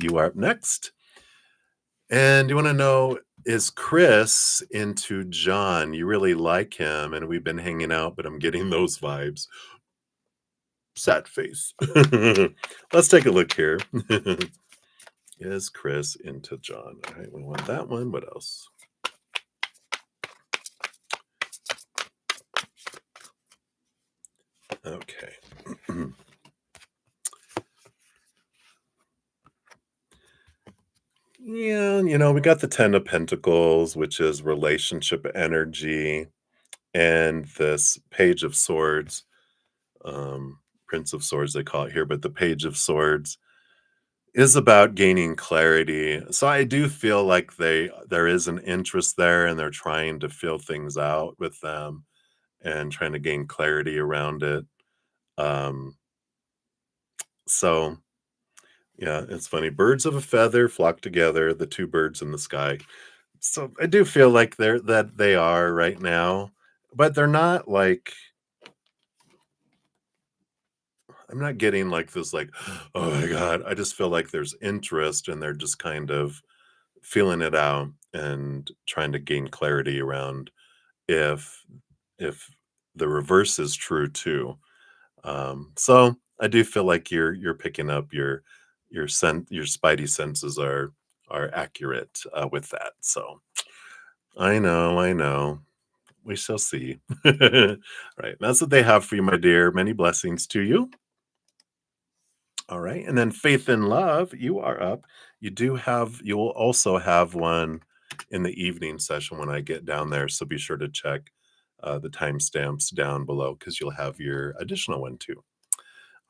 A: you are up next. And you want to know, is Chris into John? You really like him, and we've been hanging out, but I'm getting those vibes. Sad face. Let's take a look here. Is Chris into John? All right, we want that one. What else? Okay. Yeah, we got the 10 of Pentacles, which is relationship energy, and this Page of Swords, Prince of Swords, they call it here, but the Page of Swords is about gaining clarity. So I do feel like there is an interest there, and they're trying to feel things out with them and trying to gain clarity around it. Um, so yeah, it's funny. Birds of a feather flock together, the two birds in the sky. So I do feel like they are right now, but they're not like I'm not getting like this like, oh my God. I just feel like there's interest and they're just kind of feeling it out and trying to gain clarity around if if the reverse is true too. So I do feel like you're picking up your spidey senses are accurate with that. So I know. We shall see. Right. That's what they have for you, my dear. Many blessings to you. All right. And then faith and love, you are up. You will also have one in the evening session when I get down there. So be sure to check the timestamps down below because you'll have your additional one too.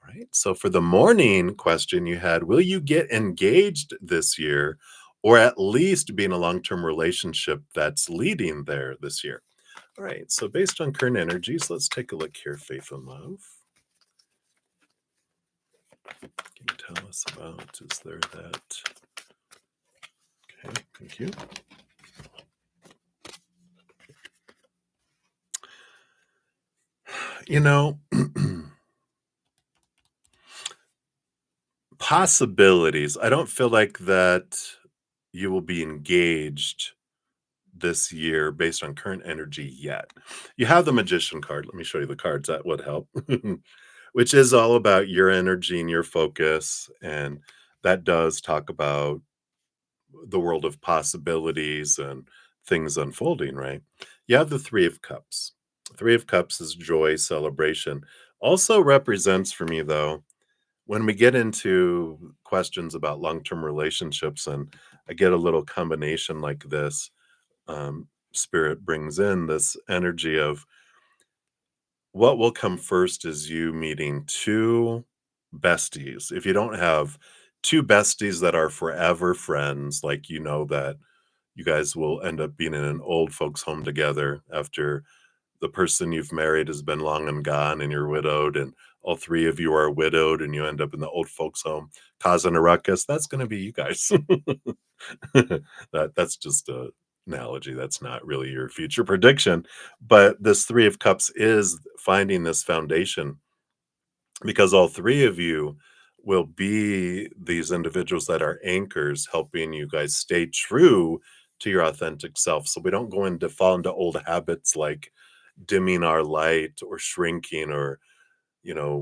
A: All right. So for the morning question you had, will you get engaged this year or at least be in a long-term relationship that's leading there this year? All right, so based on current energies, let's take a look here. Faith and love. Can you tell us about? Is there that? Okay, thank you. You know, possibilities. I don't feel like that you will be engaged this year based on current energy yet. You have the Magician card. Let me show you the cards. That would help. Which is all about your energy and your focus. And that does talk about the world of possibilities and things unfolding, right? You have the Three of Cups. Three of Cups is joy, celebration. Also represents for me, though, when we get into questions about long term relationships, and I get a little combination like this, Spirit brings in this energy of what will come first is you meeting two besties. If you don't have two besties that are forever friends, like, that you guys will end up being in an old folks home together after the person you've married has been long and gone and you're widowed, and all three of you are widowed and you end up in the old folks home causing a ruckus. That's going to be you guys. That's just a analogy. That's not really your future prediction, but this 3 of cups is finding this foundation, because all three of you will be these individuals that are anchors, helping you guys stay true to your authentic self, so we don't go into fall into old habits like dimming our light or shrinking, or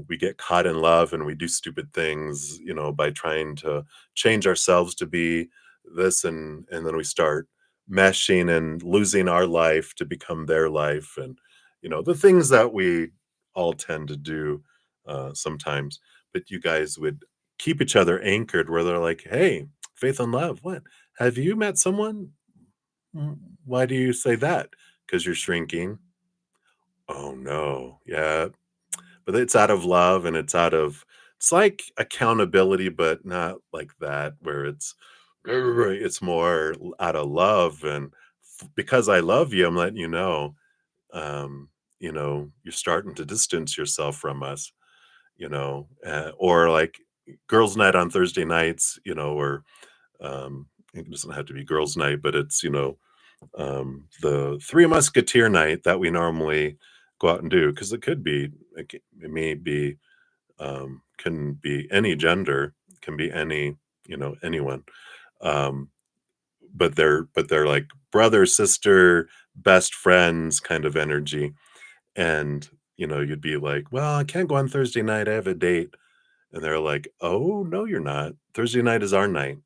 A: we get caught in love and we do stupid things, by trying to change ourselves to be this, and then we start meshing and losing our life to become their life, and the things that we all tend to do sometimes. But you guys would keep each other anchored, where they're like, hey, faith and love, what, have you met someone? Why do you say that? Because you're shrinking. Oh no, yeah, but it's out of love, and it's like accountability, but not like that, where it's more out of love, and because I love you, I'm letting you know, um you're starting to distance yourself from us, or like girls night on Thursday nights, or it doesn't have to be girls night, but it's the Three Musketeer night that we normally go out and do, because it may be, can be any gender, can be anyone, um, but they're like brother, sister, best friends kind of energy, and you'd be like, well, I can't go on Thursday night, I have a date, and they're like, oh no, you're not. Thursday night is our night.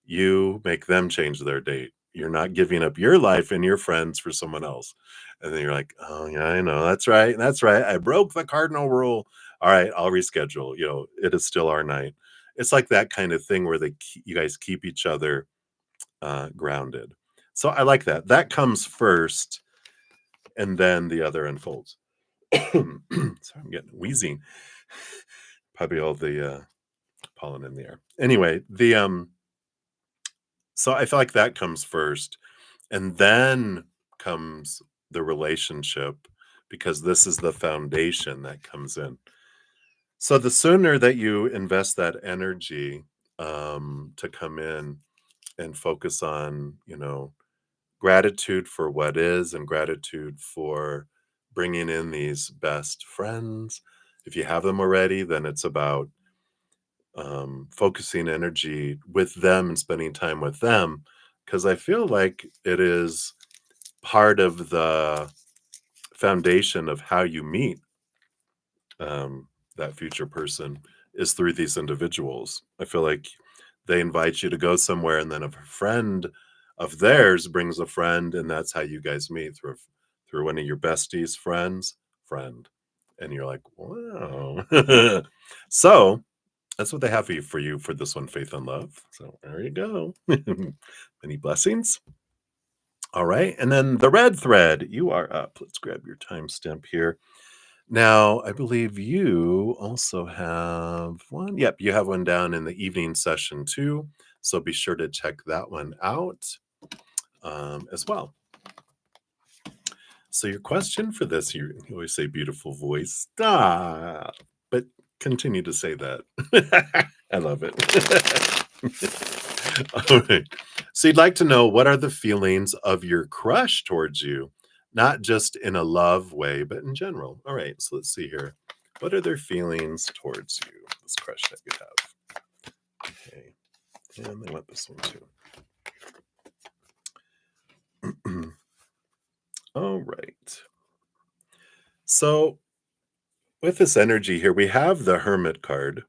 A: You make them change their date. You're not giving up your life and your friends for someone else. And then you're like, "Oh, yeah, I know. That's right. That's right. I broke the cardinal rule. All right, I'll reschedule. It is still our night." It's like that kind of thing where you guys keep each other grounded. So I like that. That comes first, and then the other unfolds. Sorry, I'm getting wheezing. Probably all the pollen in the air. Anyway, the so I feel like that comes first, and then comes the relationship, because this is the foundation that comes in. So the sooner that you invest that energy to come in and focus on, gratitude for what is, and gratitude for bringing in these best friends. If you have them already, then it's about focusing energy with them and spending time with them, because I feel like it is part of the foundation of how you meet that future person, is through these individuals. I feel like they invite you to go somewhere, and then if a friend of theirs brings a friend, and that's how you guys meet, through one of your besties' friend, and you're like, wow. So that's what they have for you for this one, faith and love. So there you go. Many blessings. All right. And then the red thread, you are up. Let's grab your timestamp here. Now, I believe you also have one. Yep, you have one down in the evening session too. So be sure to check that one out as well. So your question for this, you always say beautiful voice. Stop. But continue to say that. I love it. All right. So you'd like to know, what are the feelings of your crush towards you? Not just in a love way, but in general. All right. So let's see here. What are their feelings towards you? This crush that you have. Okay. And they want this one too. All right. So with this energy here, we have the Hermit card.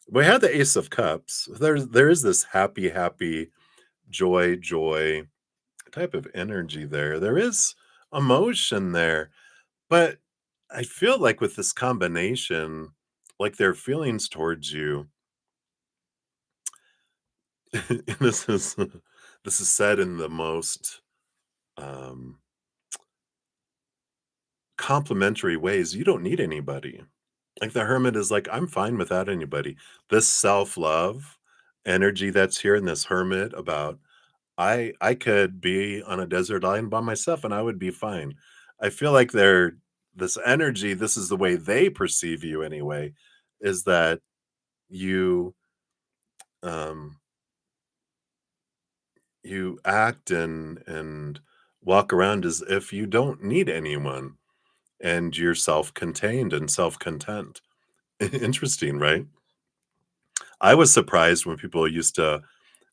A: We have the Ace of Cups. There is this happy, joy type of energy there. There is emotion there, but I feel like with this combination, like their feelings towards you, and this is said in the most um, complimentary ways. You don't need anybody. Like the Hermit is like, I'm fine without anybody. This self love, energy that's here in this hermit about I could be on a desert island by myself and I would be fine. I feel like they're this energy, this is the way they perceive you anyway, is that you um you act and walk around as if you don't need anyone and you're self-contained and self-content. Interesting, right? I was surprised when people used to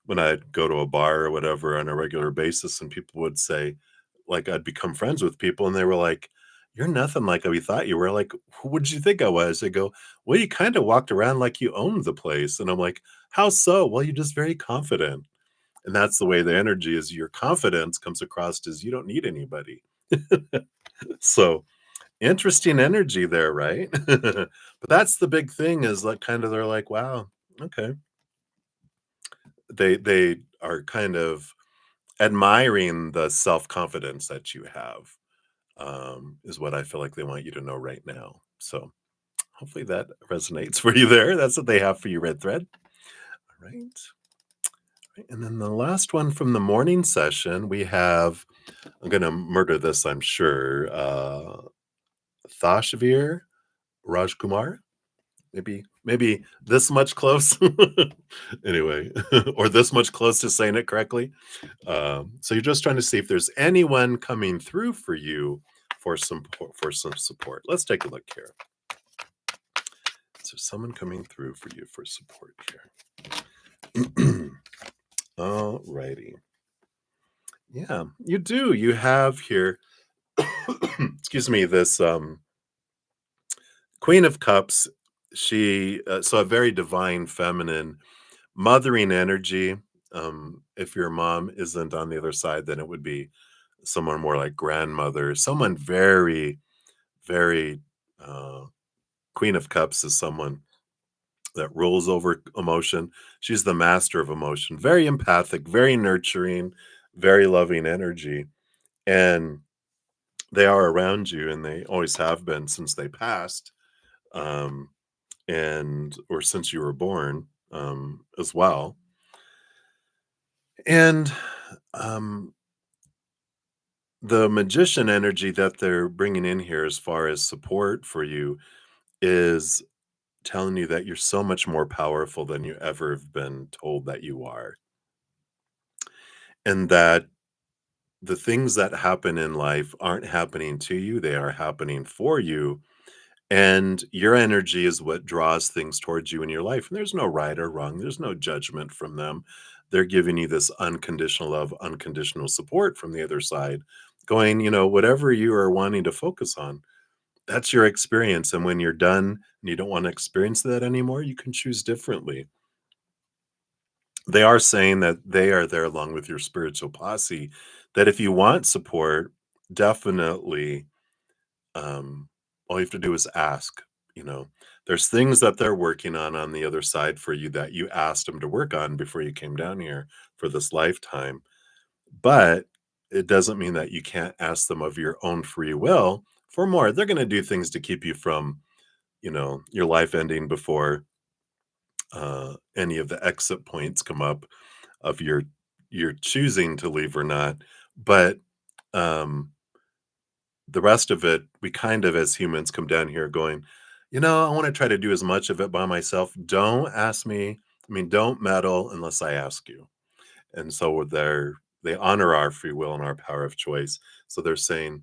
A: when I'd go to a bar or whatever on a regular basis and people would say, like, I'd become friends with people and they were like, "You're nothing like we thought you were." Like, "Who would you think I was?" They go, "Well, you kind of walked around like you owned the place." And I'm like, "How so?" "Well, you're just very confident." And that's the way the energy is. Your confidence comes across as you don't need anybody. So interesting energy there, right? But that's the big thing is like kind of they're like, wow, okay. They are kind of admiring the self-confidence that you have, is what I feel like they want you to know right now. So hopefully that resonates for you there. That's what they have for you, Red Thread. All right. And then the last one from the morning session, we have, I'm going to murder this, I'm sure. Thashvir Rajcoomar. Maybe this much close. Anyway, or this much close to saying it correctly. So you're just trying to see if there's anyone coming through for you for some support. Let's take a look here. Is there someone coming through for you for support here? All righty. Yeah, you do. You have here, excuse me, this Queen of Cups. She so a very divine, feminine, mothering energy. If your mom isn't on the other side, then it would be someone more like grandmother, someone very, very uh, Queen of Cups is someone that rules over emotion. She's the master of emotion, very empathic, very nurturing, very loving energy. And they are around you and they always have been since they passed. Um, and or since you were born as well. And um, the magician energy that they're bringing in here, as far as support for you, is telling you that you're so much more powerful than you ever have been told that you are. And that the things that happen in life aren't happening to you, they are happening for you. And your energy is what draws things towards you in your life. And there's no right or wrong, there's no judgment from them. They're giving you this unconditional love, unconditional support from the other side, going, whatever you are wanting to focus on, that's your experience. And when you're done and you don't want to experience that anymore, you can choose differently. They are saying that they are there along with your spiritual posse, that if you want support, definitely all you have to do is ask. You know, there's things that they're working on the other side for you that you asked them to work on before you came down here for this lifetime. But it doesn't mean that you can't ask them of your own free will for more. They're going to do things to keep you from, your life ending before any of the exit points come up of your choosing to leave or not. But um the rest of it, we kind of as humans come down here going, I want to try to do as much of it by myself. Don't ask me. I mean, don't meddle unless I ask you. And so they honor our free will and our power of choice. So they're saying,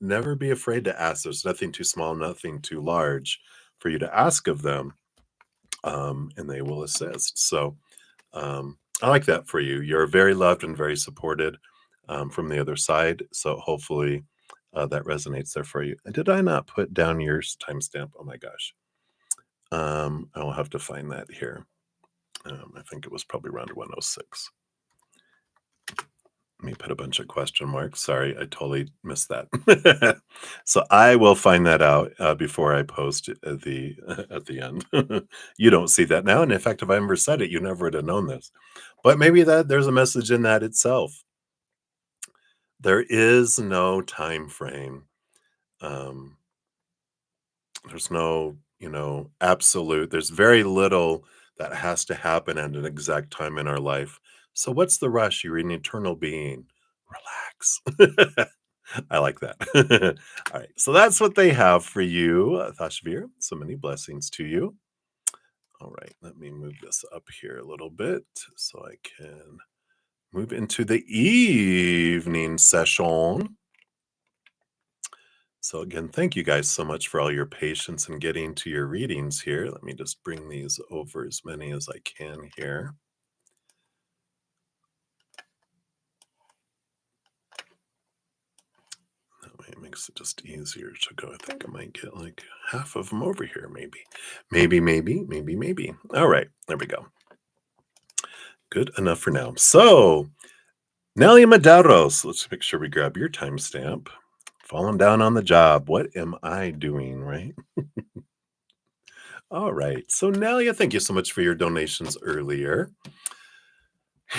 A: never be afraid to ask. There's nothing too small, nothing too large for you to ask of them, and they will assist. So I like that for you. You're very loved and very supported from the other side. So hopefully that resonates there for you. And did I not put down your timestamp? Oh my gosh. I'll have to find that here. I think it was probably around 106. Let me put a bunch of question marks. Sorry, I totally missed that. So I will find that out before I post it at the at the end. You don't see that now, and in fact, if I ever said it, you never would have known this. But maybe that there's a message in that itself. There is no time frame. There's no, absolute. There's very little that has to happen at an exact time in our life. So what's the rush? You're an eternal being. Relax. I like that. All right. So that's what they have for you, Thashvir. So many blessings to you. All right. Let me move this up here a little bit so I can move into the evening session. So again, thank you guys so much for all your patience in getting to your readings here. Let me just bring these over as many as I can here. That way it makes it just easier to go. I think I might get like half of them over here, maybe. Maybe. All right, there we go. Good enough for now. So, Nelia Medeiros, let's make sure we grab your timestamp. Falling down on the job. What am I doing, right? All right. So, Nelia, thank you so much for your donations earlier.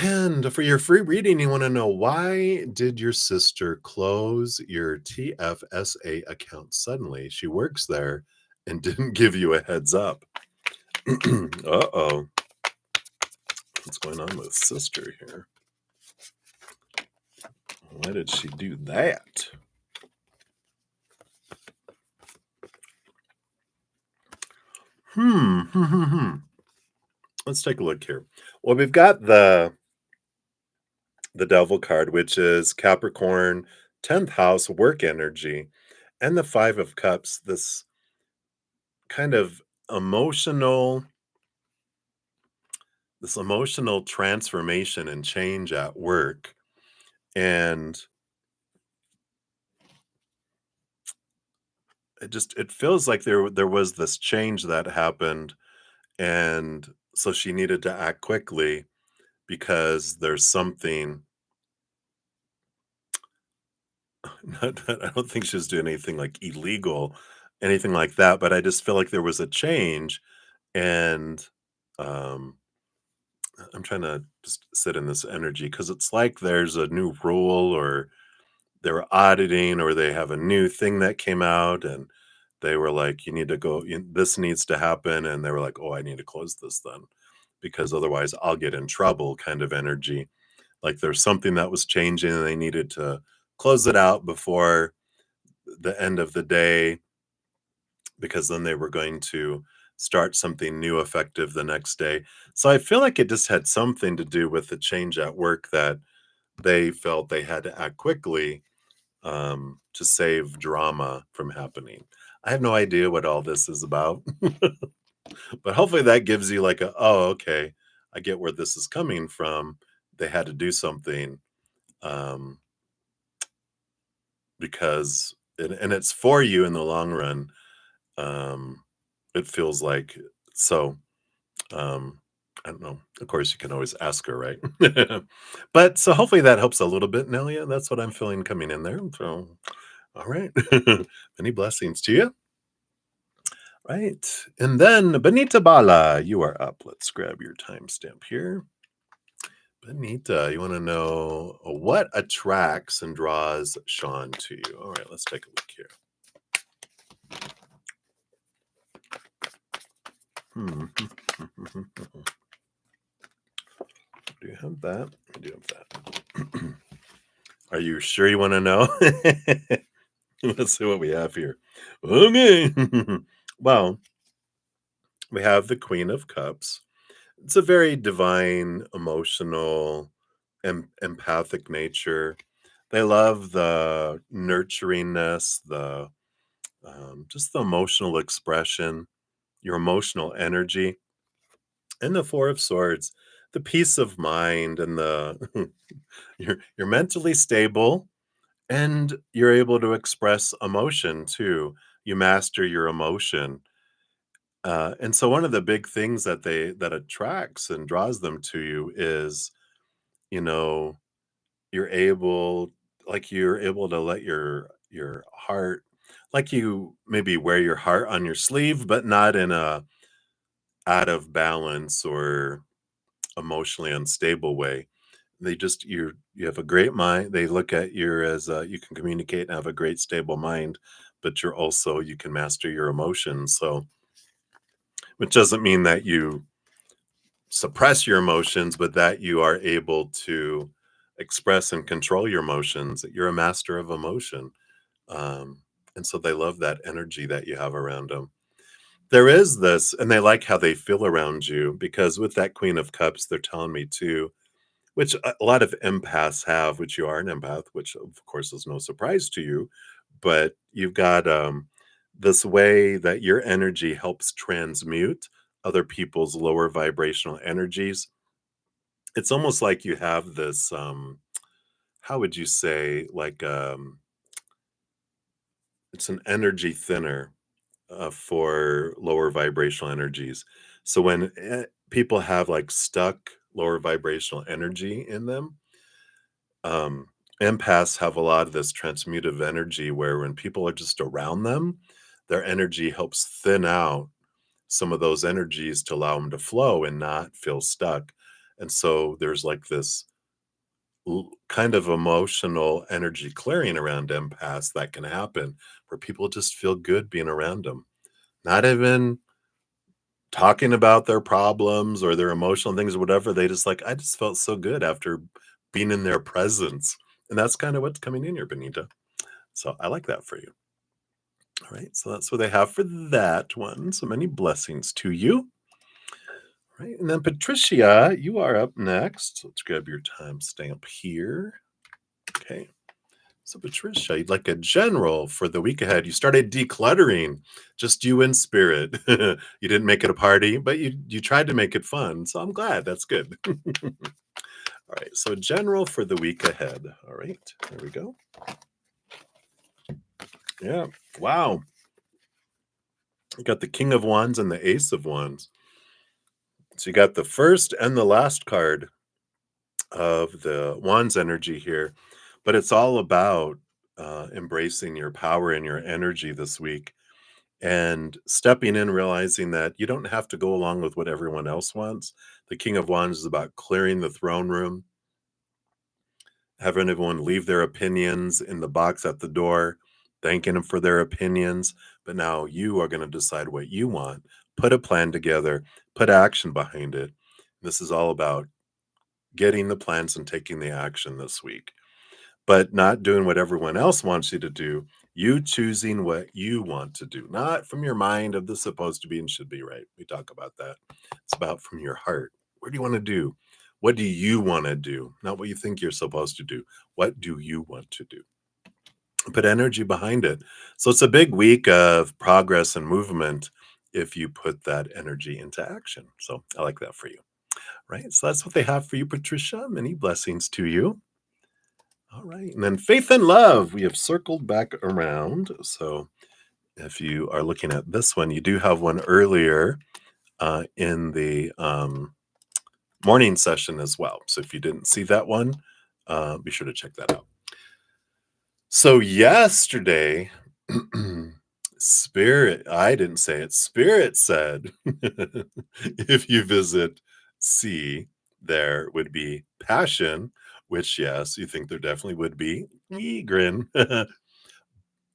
A: And for your free reading, you want to know, why did your sister close your TFSA account suddenly? She works there and didn't give you a heads up. Uh-oh. What's going on with sister here? Why did she do that? Let's take a look here. Well, we've got the Devil card, which is Capricorn, 10th house, work energy, and the 5 of Cups, this kind of emotional transformation and change at work. And it feels like there was this change that happened, and so she needed to act quickly because there's something. Not that I don't think she was doing anything like illegal, anything like that, but I just feel like there was a change, and um I'm trying to just sit in this energy because it's like there's a new rule, or they're auditing, or they have a new thing that came out, and they were like, you need to go, this needs to happen. And they were like, oh, I need to close this then, because otherwise I'll get in trouble, kind of energy. Like there's something that was changing and they needed to close it out before the end of the day, because then they were going to start something new effective the next day. So I feel like it just had something to do with the change at work, that they felt they had to act quickly to save drama from happening. I have no idea what all this is about, but hopefully that gives you like oh, okay, I get where this is coming from. They had to do something um, because, and it's for you in the long run. Um, it feels like so. Um, I don't know. Of course, you can always ask her, right? But so hopefully that helps a little bit, Nelia. That's what I'm feeling coming in there. So, all right. Many blessings to you. Right. And then Benita Bala, you are up. Let's grab your timestamp here. Benita, you want to know what attracts and draws Shawn to you? All right, let's take a look here. Do you have that? I do have that. Are you sure you want to know? Let's see what we have here. Okay. Well, we have the Queen of Cups. It's a very divine, emotional, empathic nature. They love the nurturingness, the just the emotional expression, your emotional energy, and the Four of Swords, the peace of mind, and the you're mentally stable, and you're able to express emotion too. You master your emotion. And so one of the big things that attracts and draws them to you is, you know, you're able you're able to let your heart, like you maybe wear your heart on your sleeve, but not in a out of balance or emotionally unstable way. They just you have a great mind. They look at you as you can communicate and have a great stable mind, but you can master your emotions. So, which doesn't mean that you suppress your emotions, but that you are able to express and control your emotions. That you're a master of emotion. Um, and so they love that energy that you have around them. There is this, and they like how they feel around you because with that Queen of Cups, they're telling me too, which a lot of empaths have, which you are an empath, which of course is no surprise to you, but you've got this way that your energy helps transmute other people's lower vibrational energies. It's almost like you have this, how would you say, like it's an energy thinner for lower vibrational energies. So when people have like stuck lower vibrational energy in them, um, empaths have a lot of this transmutive energy where when people are just around them, their energy helps thin out some of those energies to allow them to flow and not feel stuck. And so there's like this kind of emotional energy clearing around empaths that can happen where people just feel good being around them. Not even talking about their problems or their emotional things or whatever. They just like, I just felt so good after being in their presence. And that's kind of what's coming in here, Benita. So I like that for you. All right. So that's what they have for that one. So many blessings to you. All right. And then Patricia, you are up next. Let's grab your timestamp here. Okay. So Patricia, you'd like a general for the week ahead. You started decluttering, just you in spirit. You didn't make it a party, but you tried to make it fun. So I'm glad. That's good. All right. So general for the week ahead. All right. There we go. Yeah. Wow. You got the King of Wands and the Ace of Wands. So you got the first and the last card of the Wands energy here, but it's all about embracing your power and your energy this week and stepping in, realizing that you don't have to go along with what everyone else wants. The King of Wands is about clearing the throne room, having everyone leave their opinions in the box at the door, thanking them for their opinions. But now you are going to decide what you want, put a plan together, put action behind it. This is all about getting the plans and taking the action this week, but not doing what everyone else wants you to do. You choosing what you want to do, not from your mind of this supposed to be and should be right. We talk about that. It's about from your heart. What do you want to do? What do you want to do? Not what you think you're supposed to do. What do you want to do? Put energy behind it. So it's a big week of progress and movement if you put that energy into action. So I like that for you. Right. So that's what they have for you, Patricia. Many blessings to you. All right. And then faith and love, we have circled back around. So if you are looking at this one, you do have one earlier in the morning session as well. So if you didn't see that one, be sure to check that out. So yesterday, Spirit, I didn't say it, Spirit said, if you visit C, there would be passion, which, yes, you think there definitely would be. Grin.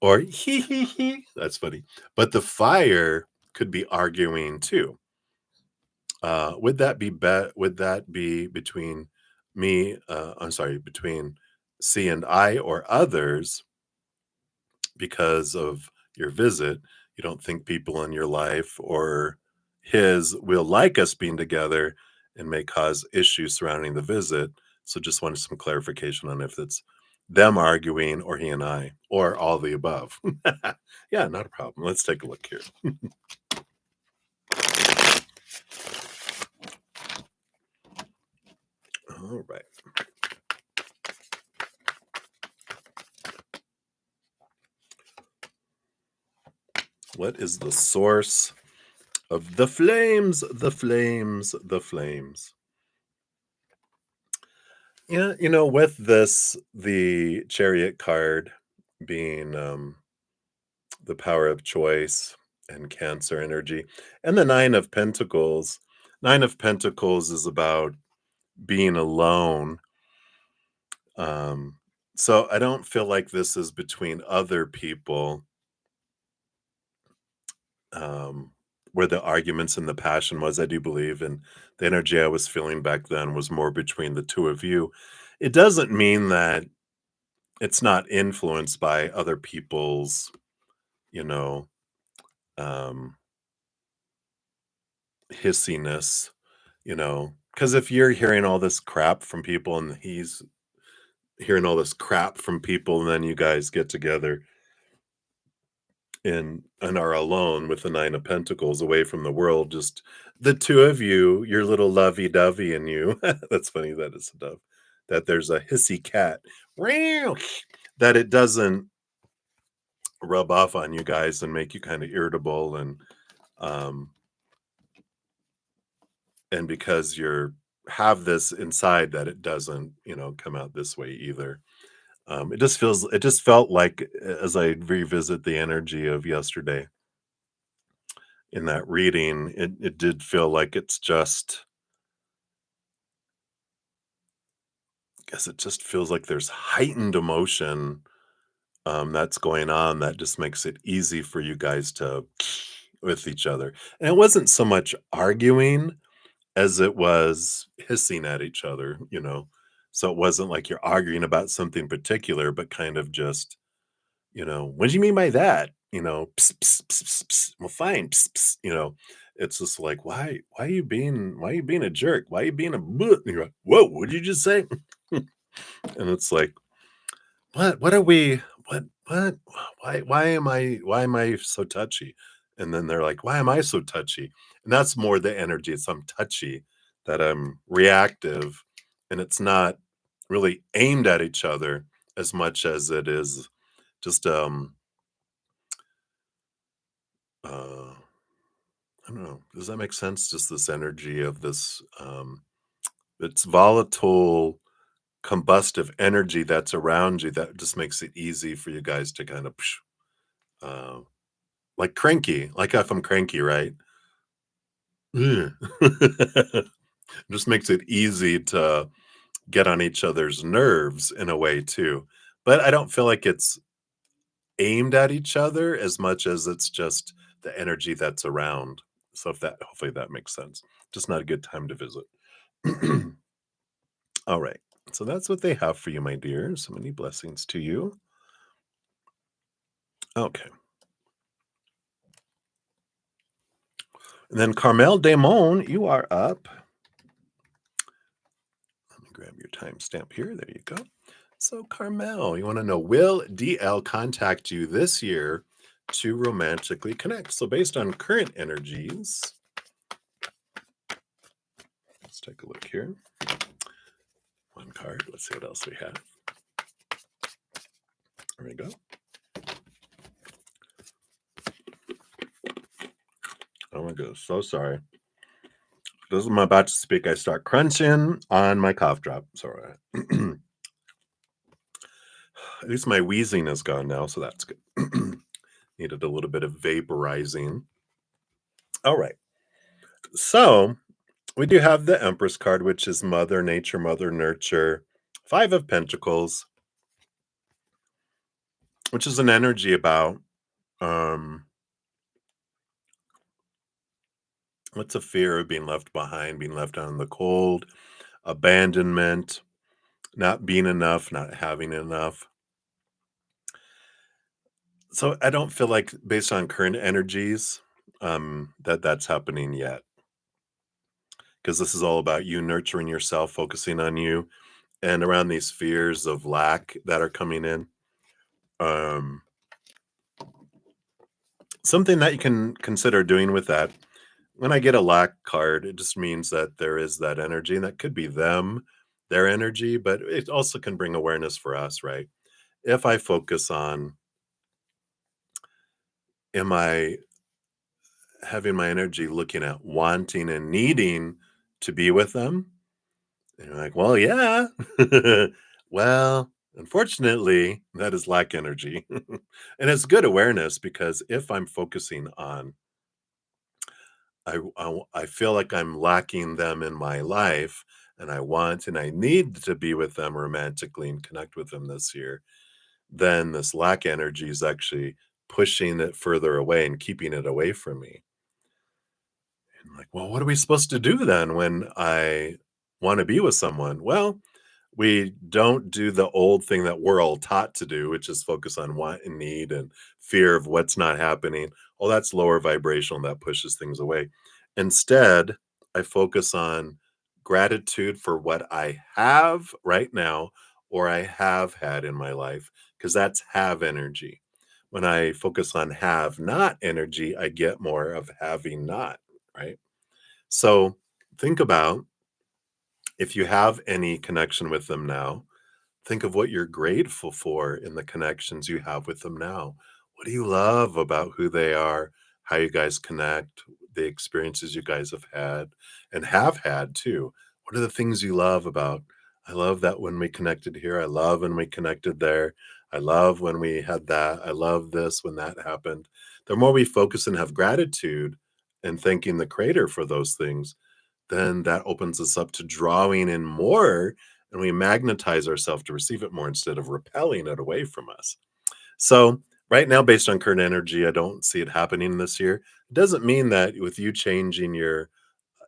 A: Or hee hee hee. That's funny. But the fire could be arguing too. Would that be would that be between me, I'm sorry, between C and I or others because of your visit? You don't think people in your life or his will like us being together and may cause issues surrounding the visit. So just wanted some clarification on if it's them arguing or he and I or all the above. Yeah, not a problem. Let's take a look here. All right. What is the source of the flames, the flames, the flames? Yeah, with this, the Chariot card being the power of choice and Cancer energy, and the Nine of Pentacles. Nine of Pentacles is about being alone. So I don't feel like this is between other people. Um, where the arguments and the passion was, I do believe, and the energy I was feeling back then was more between the two of you. It doesn't mean that it's not influenced by other people's, you know, um, hissiness, because if you're hearing all this crap from people and he's hearing all this crap from people, and then you guys get together and are alone with the Nine of Pentacles away from the world, just the two of you, your little lovey-dovey and you. That's funny that it's a dove. That there's a hissy cat. Meow, that it doesn't rub off on you guys and make you kind of irritable um and because you're have this inside that it doesn't, come out this way either. It just felt like as I revisit the energy of yesterday in that reading, it did feel like it's just I guess it just feels like there's heightened emotion that's going on that just makes it easy for you guys to with each other. And it wasn't so much arguing as it was hissing at each other. So it wasn't like you're arguing about something particular, but kind of just, what do you mean by that? Psst, psst, psst, psst, psst. Well, fine. Psst, psst, it's just like, why are you being a jerk? Why are you being a, and you're like, whoa, what did you just say? And it's like, what are we, what, why am I so touchy? And then they're like, why am I so touchy? And that's more the energy. It's I'm touchy, that I'm reactive, and it's not really aimed at each other as much as it is just uh I don't know. Does that make sense? Just this energy of this it's volatile, combustive energy that's around you that just makes it easy for you guys to kind of uh, like cranky, like if I'm cranky, right? Ugh. Just makes it easy to get on each other's nerves in a way too. But I don't feel like it's aimed at each other as much as it's just the energy that's around. So if that hopefully that makes sense. Just not a good time to visit. All right. So that's what they have for you, my dear. So many blessings to you. Okay. And then Carmel Damon, you are up. Let me grab your timestamp here. There you go. So Carmel, you want to know, will DL contact you this year to romantically connect? So based on current energies, let's take a look here. One card. Let's see what else we have. There we go. Oh my goodness. So sorry. This is I'm about to speak. I start crunching on my cough drop. Sorry. At least my wheezing is gone now, so that's good. Needed a little bit of vaporizing. All right. So we do have the Empress card, which is Mother Nature, Mother Nurture, Five of Pentacles, which is an energy about um what's a fear of being left behind, being left out in the cold, abandonment, not being enough, not having enough. So I don't feel like based on current energies, that that's happening yet. Because this is all about you nurturing yourself, focusing on you, and around these fears of lack that are coming in. Um, Something that you can consider doing with that. When I get a lack card, it just means that there is that energy, and that could be them, their energy, but it also can bring awareness for us, right? If I focus on, am I having my energy looking at wanting and needing to be with them? And you're like, well, yeah. Well, unfortunately, that is lack energy. And it's good awareness because if I'm focusing on, I feel like I'm lacking them in my life and I want and I need to be with them romantically and connect with them this year, then this lack energy is actually pushing it further away and keeping it away from me. And like, well, what are we supposed to do then when I want to be with someone? Well, we don't do the old thing that we're all taught to do, which is focus on want and need and fear of what's not happening. Well, that's lower vibrational, that pushes things away. Instead, I focus on gratitude for what I have right now or I have had in my life, because that's have energy. When I focus on have not energy, I get more of having not, right? So think about, if you have any connection with them now, think of what you're grateful for in the connections you have with them now. What do you love about who they are, how you guys connect, the experiences you guys have had and have had too? What are the things you love about? I love that when we connected here. I love when we connected there. I love when we had that. I love this when that happened. The more we focus and have gratitude and thanking the creator for those things, then that opens us up to drawing in more, and we magnetize ourselves to receive it more instead of repelling it away from us. So, right now, based on current energy, I don't see it happening this year. It doesn't mean that with you changing your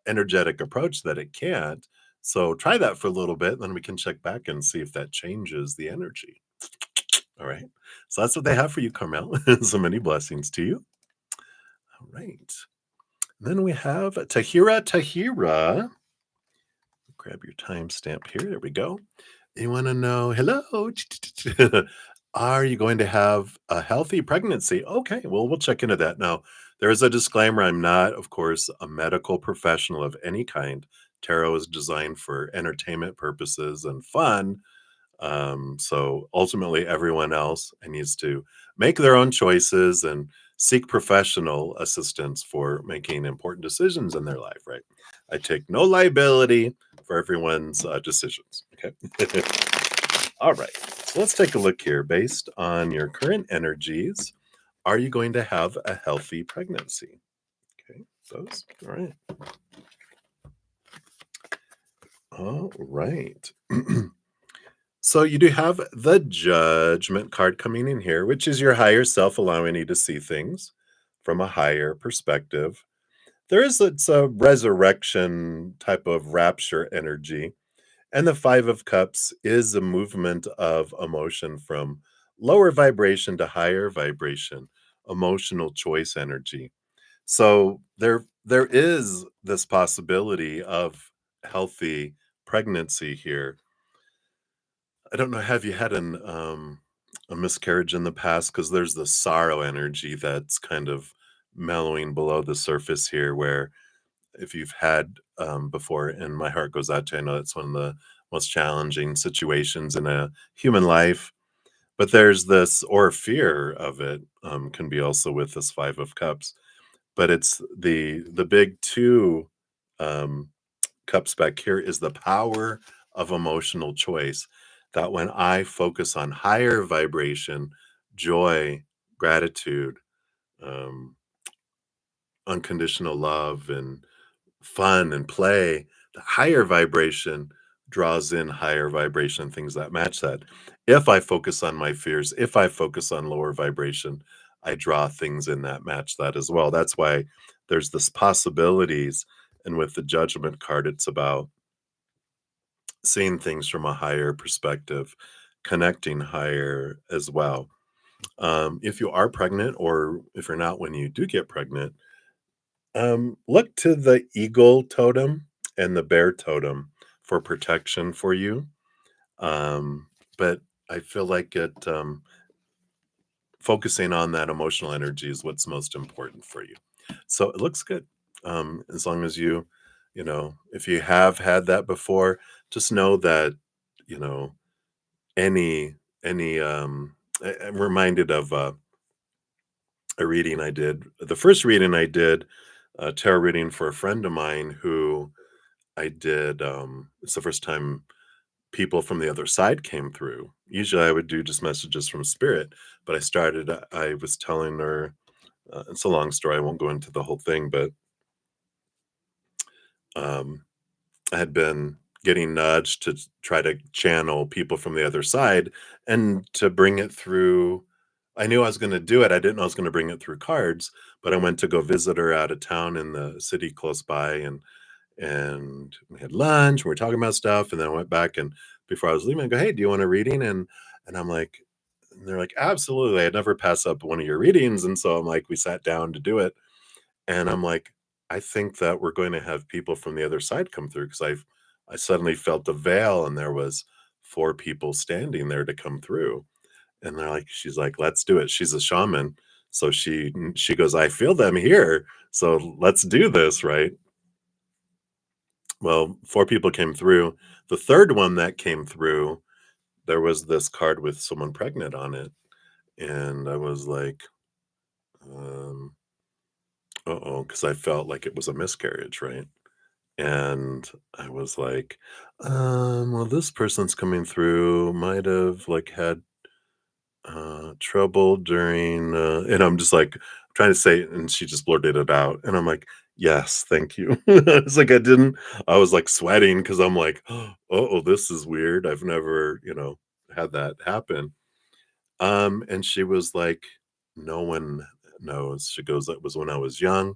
A: energetic approach that it can't. So, try that for a little bit, then we can check back and see if that changes the energy. All right. So, that's what they have for you, Carmel. So many blessings to you. All right. Then we have Tahira. Tahira, grab your timestamp here. There we go. You want to know, hello, are you going to have a healthy pregnancy? Okay, well, we'll check into that. Now, there is a disclaimer. I'm not, of course, a medical professional of any kind. Tarot is designed for entertainment purposes and fun. So ultimately, everyone else needs to make their own choices and seek professional assistance for making important decisions in their life, right? I take no liability for everyone's decisions. Okay. All right. So let's take a look here. Based on your current energies, are you going to have a healthy pregnancy? Okay. Those. All right. All right. So you do have the judgment card coming in here, which is your higher self allowing you to see things from a higher perspective. There is, it's a resurrection type of rapture energy. And the Five of Cups is a movement of emotion from lower vibration to higher vibration, emotional choice energy. So there is this possibility of healthy pregnancy here. I don't know, have you had a miscarriage in the past? Because there's the sorrow energy that's kind of mellowing below the surface here, where if you've had before, and my heart goes out to you, I know it's one of the most challenging situations in a human life. But there's this, or fear of it, can be also with this Five of Cups. But it's the big two um, cups back here is the power of emotional choice. That when I focus on higher vibration, joy, gratitude, um, unconditional love, and fun and play, the higher vibration draws in higher vibration things that match that. If I focus on my fears, if I focus on lower vibration, I draw things in that match that as well. That's why there's this possibilities. And with the judgment card, it's about seeing things from a higher perspective, connecting higher as well. If you are pregnant, or if you're not, when you do get pregnant, look to the eagle totem and the bear totem for protection for you. But I feel like focusing on that emotional energy is what's most important for you. So it looks good. As long as if you have had that before, just know that, you know, I'm reminded of a reading I did. The first reading I did, a tarot reading for a friend of mine who I did. It's the first time people from the other side came through. Usually I would do just messages from spirit, but I was telling her, it's a long story. I won't go into the whole thing, but um, I had been getting nudged to try to channel people from the other side and to bring it through I knew I was gonna do it. I didn't know I was gonna bring it through cards, but I went to go visit her out of town in the city close by, and we had lunch, we were talking about stuff, and then I went back, and before I was leaving, I go, "Hey, do you want a reading?" And I'm like and they're like, "Absolutely, I'd never pass up one of your readings," and so I'm like, we sat down to do it, and I'm like, "I think that we're going to have people from the other side come through because I suddenly felt the veil, and there was 4 people standing there to come through." And they're like she's like, "Let's do it." She's a shaman, so she goes, "I feel them here, so let's do this," right? Well, 4 people came through. The 3rd one that came through, there was this card with someone pregnant on it, and I was like, um, "Uh-oh," because I felt like it was a miscarriage, right? And I was like, well, this person's coming through might have, like, had trouble during and I'm just like trying to say it, and she just blurted it out, and I'm like, "Yes, thank you." It's like I was like sweating because I'm like, "Oh, this is weird. I've never, had that happen." And she was like, "No one knows." She goes, "That was when I was young,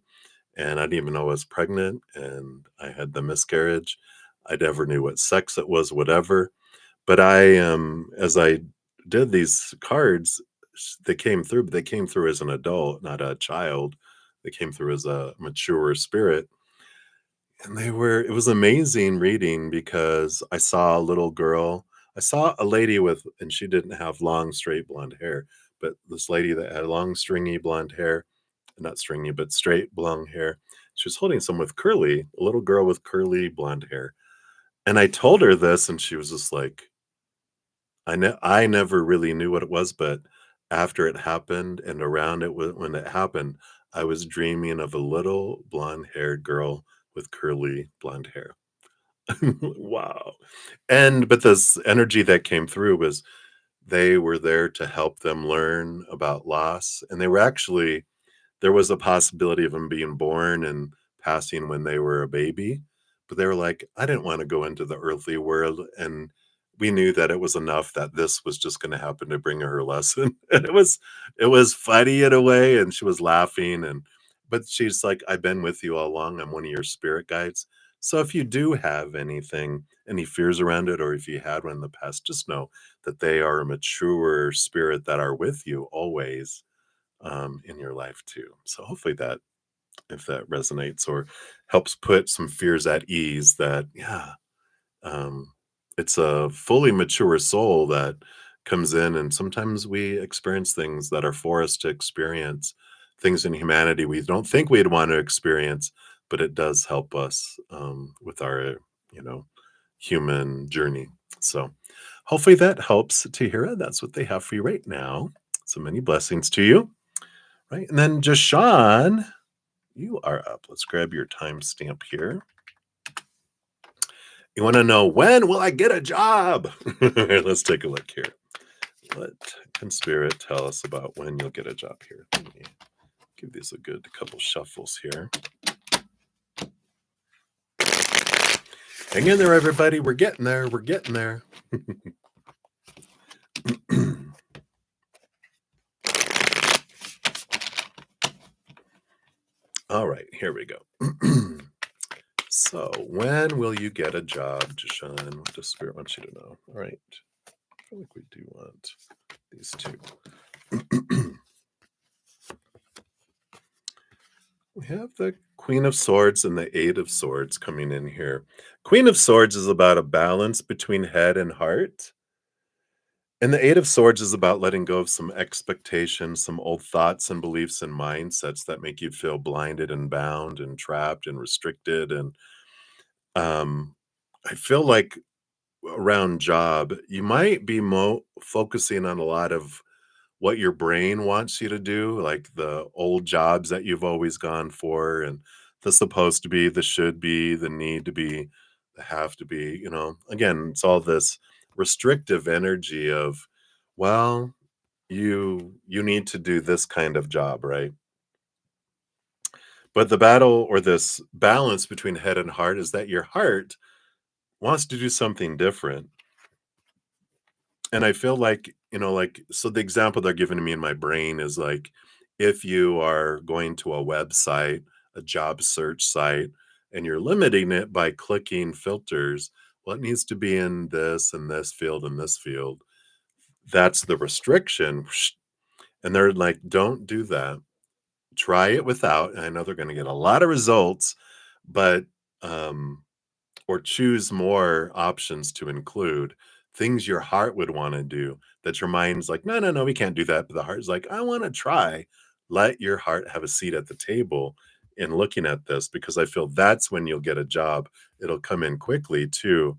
A: and I didn't even know I was pregnant, and I had the miscarriage. I never knew what sex it was, whatever." But as I did these cards, they came through, but they came through as an adult, not a child. They came through as a mature spirit. And it was amazing reading because I saw a little girl. I saw a lady and she didn't have long, straight blonde hair, but this lady that had long, stringy blonde hair, not stringy, but straight blonde hair. She was holding some with a little girl with curly blonde hair. And I told her this, and she was just like, I never really knew what it was, but after it happened and around it when it happened, I was dreaming of a little blonde-haired girl with curly blonde hair. Wow. But this energy that came through was they were there to help them learn about loss, and they were actually there was a possibility of them being born and passing when they were a baby, but they were like, "I didn't wanna go into the earthly world," and we knew that it was enough that this was just gonna happen to bring her a lesson, and it was funny in a way, and she was laughing, but she's like, "I've been with you all along, I'm one of your spirit guides, so if you do have any fears around it, or if you had one in the past, just know that they are a mature spirit that are with you always." In your life too. So hopefully that if that resonates or helps put some fears at ease that yeah, um, it's a fully mature soul that comes in, and sometimes we experience things that are for us to experience, things in humanity we don't think we'd want to experience, but it does help us with our you know human journey. So hopefully that helps, Tahira. That's what they have for you right now. So many blessings to you. Right, and then Jashawn, you are up. Let's grab your timestamp here. You wanna know, "When will I get a job?" Let's take a look here. What can Spirit tell us about when you'll get a job here? Let me give these a good couple shuffles here. Hang in there, everybody. We're getting there. We're getting there. All right, here we go. So, when will you get a job, Jashawn? What does Spirit want you to know? All right. I feel like we do want these two. We have the Queen of Swords and the Eight of Swords coming in here. Queen of Swords is about a balance between head and heart. And the Eight of Swords is about letting go of some expectations, some old thoughts and beliefs and mindsets that make you feel blinded and bound and trapped and restricted. And um, I feel like around job, you might be focusing on a lot of what your brain wants you to do, like the old jobs that you've always gone for, and the supposed to be, the should be, the need to be, the have to be, again, it's all this restrictive energy of, well, you need to do this kind of job, right? But the battle or this balance between head and heart is that your heart wants to do something different. And I feel like, like, so the example they're giving to me in my brain is like, if you are going to a website, a job search site, and you're limiting it by clicking filters, well, it needs to be in this and this field and this field. That's the restriction. And they're like, don't do that. Try it without. And I know they're going to get a lot of results, but um, or choose more options to include things your heart would want to do that your mind's like, no, no, no, we can't do that. But the heart's like, I want to try. Let your heart have a seat at the table in looking at this, because I feel that's when you'll get a job. It'll come in quickly too.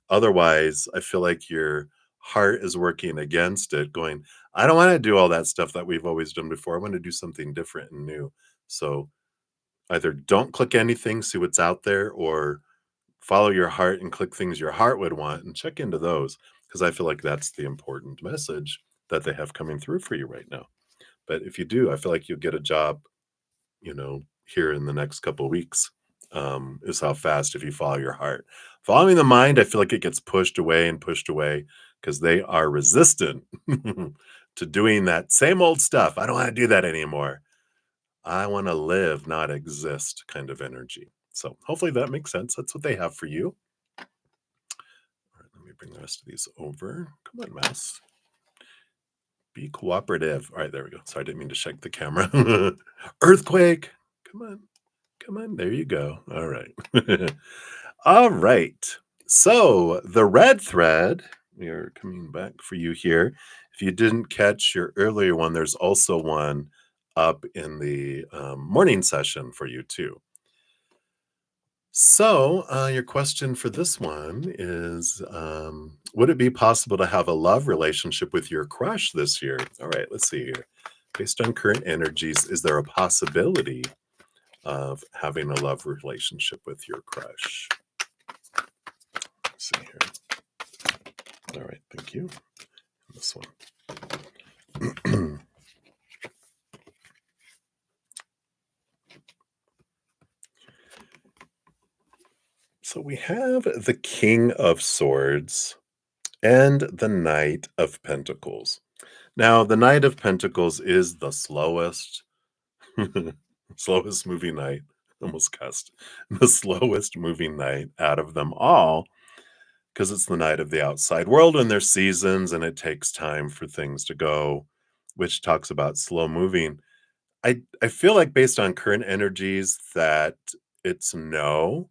A: Otherwise, I feel like your heart is working against it, going, I don't want to do all that stuff that we've always done before. I want to do something different and new. So either don't click anything, see what's out there, or follow your heart and click things your heart would want and check into those, because I feel like that's the important message that they have coming through for you right now. But if you do, I feel like you'll get a job, here in the next couple of weeks. Is how fast, if you follow your heart. Following the mind, I feel like it gets pushed away and pushed away because they are resistant to doing that same old stuff. I don't want to do that anymore. I want to live, not exist kind of energy. So hopefully that makes sense. That's what they have for you. All right, let me bring the rest of these over. Come on, mouse. Be cooperative. All right, there we go. Sorry, I didn't mean to shake the camera. Earthquake. Come on. Come on. There you go. All right. All right. So the red thread, we are coming back for you here. If you didn't catch your earlier one, there's also one up in the morning session for you too. So, your question for this one is, would it be possible to have a love relationship with your crush this year? All right, let's see here. Based on current energies, is there a possibility of having a love relationship with your crush? Let's see here. All right, thank you. This one. So we have the King of Swords and the Knight of Pentacles. Now, the Knight of Pentacles is the slowest, slowest moving knight, almost cussed, the slowest moving knight out of them all, because it's the knight of the outside world and there's seasons and it takes time for things to go, which talks about slow moving. I feel like based on current energies that it's no,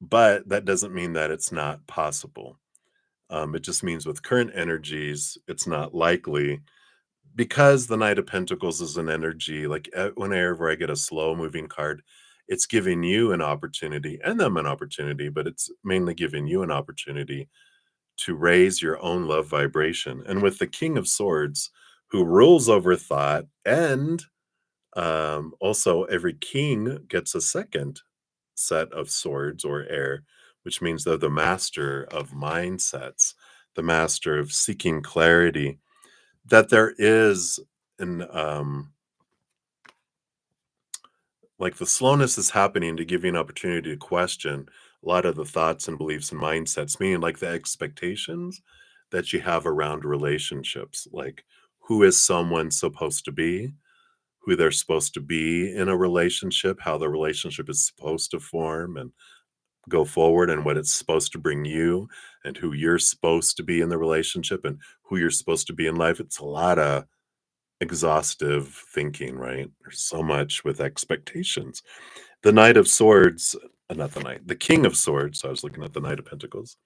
A: but that doesn't mean that it's not possible. It just means with current energies, it's not likely, because the Knight of Pentacles is an energy. Like whenever I get a slow moving card, it's giving you an opportunity and them an opportunity, but it's mainly giving you an opportunity to raise your own love vibration. And with the King of Swords, who rules over thought, and also every king gets a second set of swords or air, which means they're the master of mindsets, the master of seeking clarity, that there is an like the slowness is happening to give you an opportunity to question a lot of the thoughts and beliefs and mindsets, meaning like the expectations that you have around relationships, like who is someone supposed to be, who they're supposed to be in a relationship, how the relationship is supposed to form and go forward, and what it's supposed to bring you, and who you're supposed to be in the relationship, and who you're supposed to be in life. It's a lot of exhaustive thinking, right? There's so much with expectations. The Knight of Swords, not the Knight, the King of Swords. So I was looking at the Knight of Pentacles.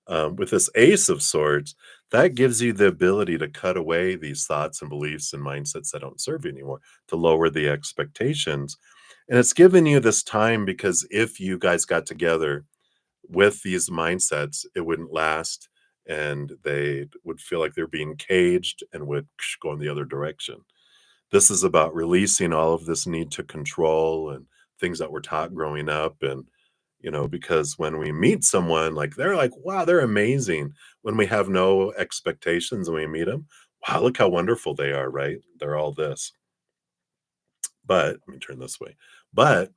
A: With this Ace of Swords, that gives you the ability to cut away these thoughts and beliefs and mindsets that don't serve you anymore, to lower the expectations. And it's given you this time, because if you guys got together with these mindsets, it wouldn't last, and they would feel like they're being caged and would go in the other direction. This is about releasing all of this need to control and things that were taught growing up. And, because when we meet someone, like they're like, wow, they're amazing. When we have no expectations and we meet them, wow, look how wonderful they are, right? They're all this. But let me turn this way. But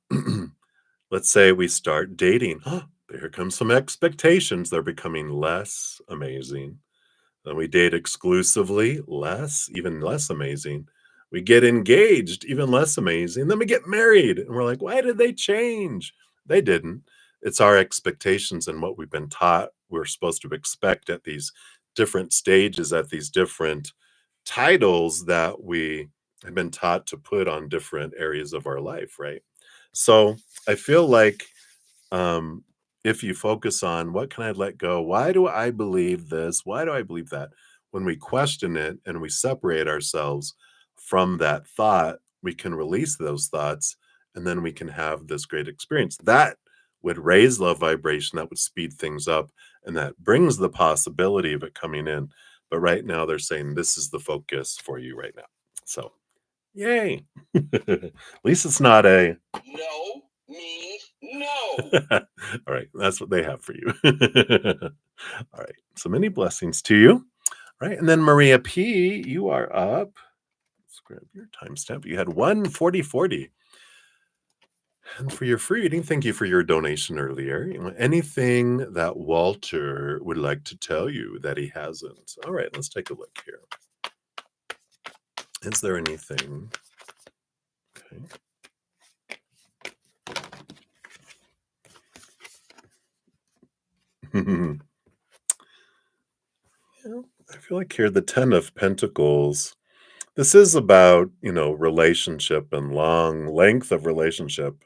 A: let's say we start dating. There comes some expectations. They're becoming less amazing. Then we date exclusively, less, even less amazing. We get engaged, even less amazing. Then we get married, and we're like, why did they change? They didn't. It's our expectations and what we've been taught we're supposed to expect at these different stages, at these different titles that we have been taught to put on different areas of our life, right? So I feel like um, if you focus on what can I let go? Why do I believe this? Why do I believe that? When we question it and we separate ourselves from that thought, we can release those thoughts and then we can have this great experience. That would raise love vibration, that would speed things up, and that brings the possibility of it coming in. But right now, they're saying this is the focus for you right now. So, yay. At least it's not a no means no. All right, that's what they have for you. All right, so many blessings to you. All right, and then Maria P, you are up. Let's grab your timestamp. You had 14040. And for your free reading, thank you for your donation earlier. Anything that Walter would like to tell you that he hasn't? All right, let's take a look here. Is there anything? Okay. Yeah, I feel like here the 10 of Pentacles. This is about, relationship and long length of relationship.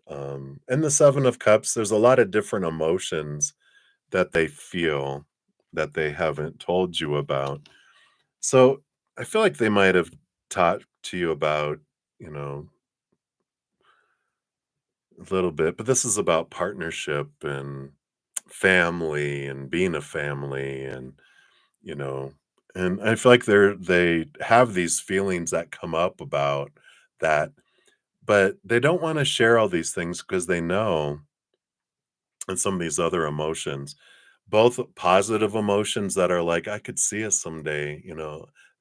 A: And the 7 of Cups, there's a lot of different emotions that they feel that they haven't told you about. So I feel like they might have talked to you about, a little bit, but this is about partnership and family and being a family and you know and I feel like they have these feelings that come up about that, but they don't want to share all these things because they know, and some of these other emotions, both positive emotions that are like I could see us someday,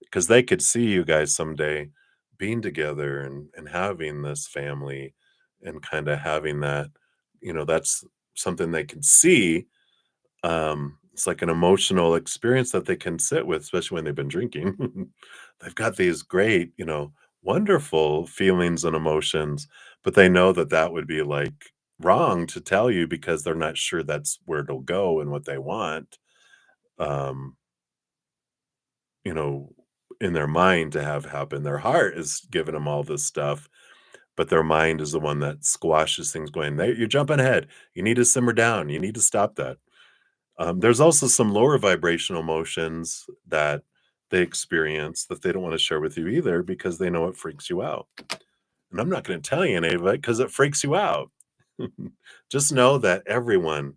A: because they could see you guys someday being together and having this family and kind of having that, that's something they can see. It's like an emotional experience that they can sit with, especially when they've been drinking. They've got these great, wonderful feelings and emotions, but they know that that would be like wrong to tell you because they're not sure that's where it'll go and what they want. Um, you know, in their mind to have happen. Their heart is giving them all this stuff, but their mind is the one that squashes things going, You're jumping ahead. You need to simmer down. You need to stop that." There's also some lower vibrational emotions that they experience that they don't want to share with you either because they know it freaks you out. And I'm not going to tell you any of it because it freaks you out. Just know that everyone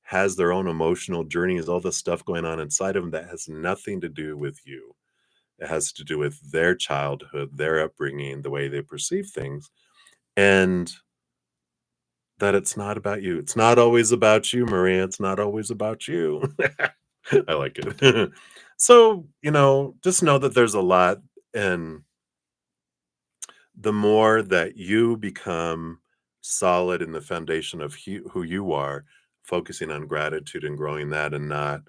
A: has their own emotional journeys, all the stuff going on inside of them that has nothing to do with you. It has to do with their childhood, their upbringing, the way they perceive things, and that it's not about you. It's not always about you, Maria. It's not always about you. I like it. So, just know that there's a lot, and the more that you become solid in the foundation of who you are, focusing on gratitude and growing that and not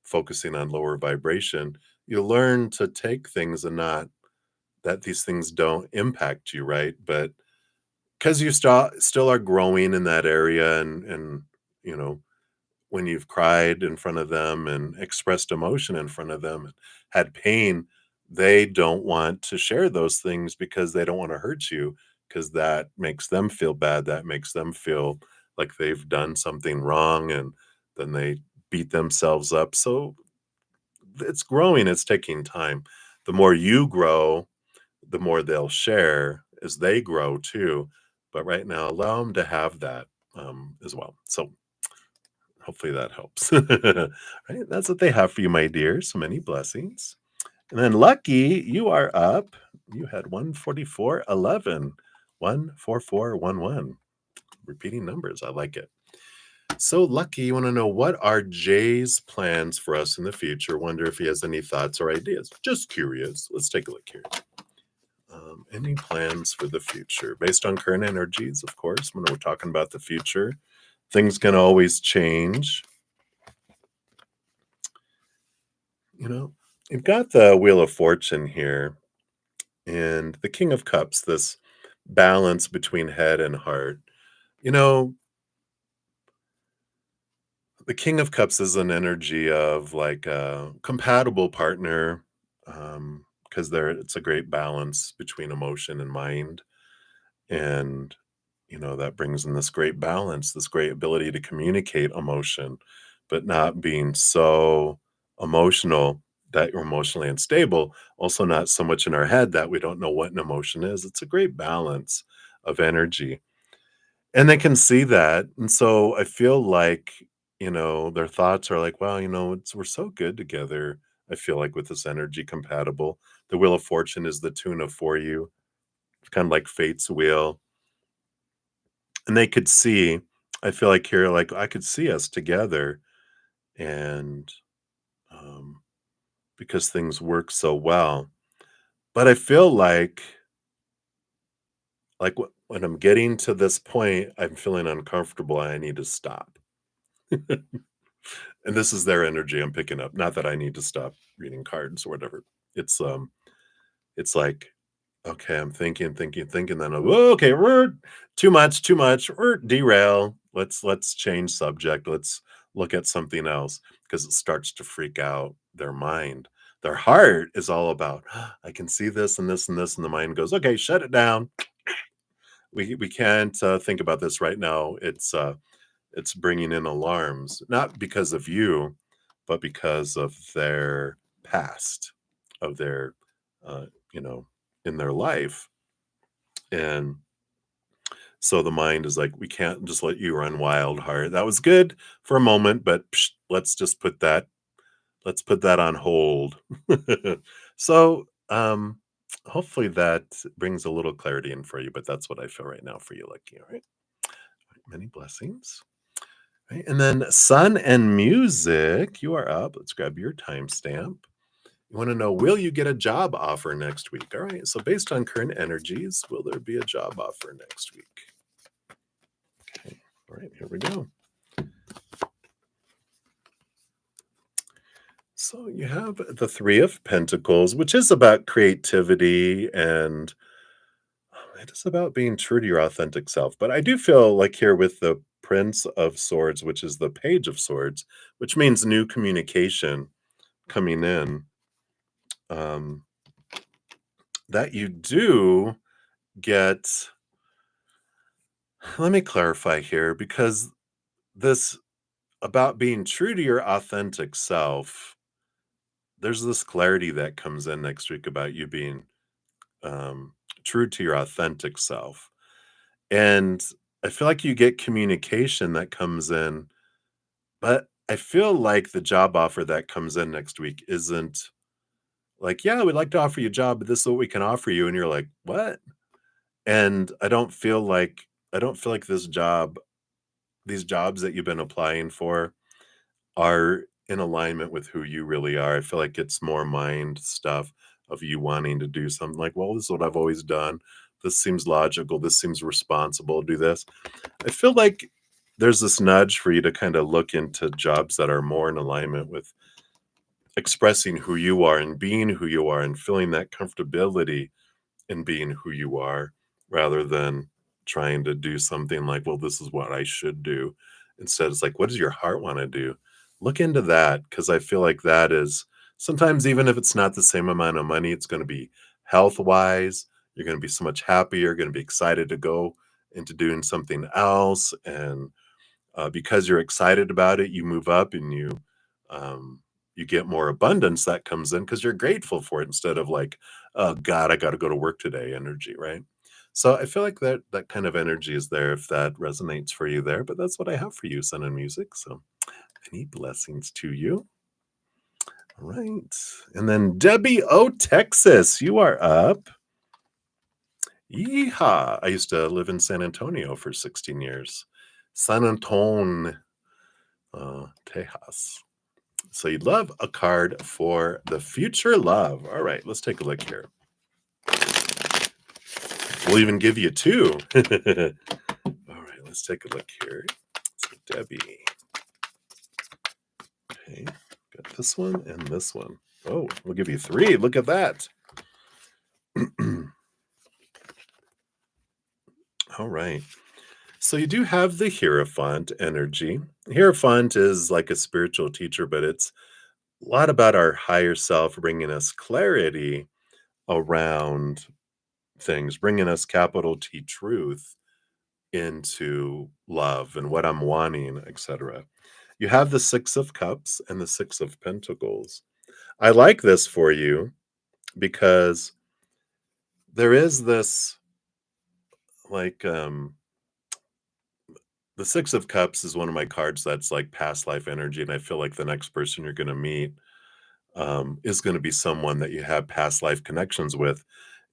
A: focusing on lower vibration, you learn to take things and not that these things don't impact you, right? But because you still are growing in that area and you know when you've cried in front of them and expressed emotion in front of them, had pain, they don't want to share those things because they don't want to hurt you because that makes them feel bad. That makes them feel like they've done something wrong and then they beat themselves up. So it's growing, it's taking time. The more you grow, the more they'll share as they grow too. But right now, allow them to have that as well. So hopefully that helps. Right? That's what they have for you, my dear. So many blessings. And then Lucky, you are up. You had 14411. 14411. Repeating numbers. I like it. So Lucky, you want to know what are Jay's plans for us in the future? Wonder if he has any thoughts or ideas. Just curious. Let's take a look here. Any plans for the future based on current energies, of course, when we're talking about the future? Things can always change. You know, you've got the Wheel of Fortune here and the King of Cups, this balance between head and heart. You know, the King of Cups is an energy of like a compatible partner, because it's a great balance between emotion and mind. And, that brings in this great balance, this great ability to communicate emotion, but not being so emotional that you're emotionally unstable. Also, not so much in our head that we don't know what an emotion is. It's a great balance of energy. And they can see that, and so I feel like, their thoughts are like, "Wow, we're so good together." I feel like with this energy compatible. The Wheel of Fortune is the tuna for you, kinda like fate's wheel, and they could see I feel like here, like, I could see us together and, um, because things work so well, but I feel like, when I'm getting to this point, I'm feeling uncomfortable, and I need to stop. And this is their energy I'm picking up. Not that I need to stop reading cards or whatever. It's it's like, okay, I'm thinking, then "Whoa, okay, we're too much, we're derail. Let's change subject. Let's look at something else because it starts to freak out their mind. Their heart is all about, I can see this and this and this, and the mind goes, okay, shut it down. We can't think about this right now. It's bringing in alarms, not because of you, but because of their past, of their, uh, you know, in their life. And so the mind is like, we can't just let you run wild, heart. That was good for a moment, but let's just let's put that on hold. So, hopefully that brings a little clarity in for you, but that's what I feel right now for you, Lucky. All right. Many blessings. Right, and then Sun and Music, you are up. Let's grab your timestamp. You want to know, will you get a job offer next week? All right, so based on current energies, will there be a job offer next week? Okay, all right, here we go. So you have the Three of Pentacles, which is about creativity and it is about being true to your authentic self. But I do feel like here with the Prince of Swords, which is the Page of Swords, which means new communication coming in, um, that you do get. Let me clarify here because this about being true to your authentic self, there's this clarity that comes in next week about you being um, true to your authentic self. And I feel like you get communication that comes in, but I feel like the job offer that comes in next week isn't like, yeah, we'd like to offer you a job, but this is what we can offer you. And you're like, what? And I don't feel like these jobs that you've been applying for are in alignment with who you really are. I feel like it's more mind stuff of you wanting to do something like, well, this is what I've always done. This seems logical. This seems responsible. Do this. I feel like there's this nudge for you to kind of look into jobs that are more in alignment with expressing who you are and being who you are and feeling that comfortability in being who you are rather than trying to do something like, well, this is what I should do. Instead, it's like, what does your heart want to do? Look into that because I feel like that is sometimes, even if it's not the same amount of money, it's going to be health wise. You're going to be so much happier. You're going to be excited to go into doing something else. And because you're excited about it, you move up and um, you get more abundance that comes in because you're grateful for it instead of like, oh God, I got to go to work today energy, right? So I feel like that kind of energy is there if that resonates for you there. But that's what I have for you, Sun and Music. So many blessings to you. All right. And then Debbie O, Texas, you are up. Yeehaw. I used to live in San Antonio for 16 years. San Antonio, Tejas. So you'd love a card for the future love. All right, let's take a look here. We'll even give you two. All right, let's take a look here. So Debbie. Okay, got this one and this one. Oh, we'll give you 3. Look at that. All right. So you do have the Hierophant energy. Hierophant is like a spiritual teacher, but it's a lot about our higher self bringing us clarity around things, bringing us capital T truth into love and what I'm wanting, etc. You have the 6 of Cups and the 6 of Pentacles. I like this for you because there is this like the 6 of Cups is one of my cards that's like past life energy, and I feel like the next person you're going to meet is going to be someone that you have past life connections with.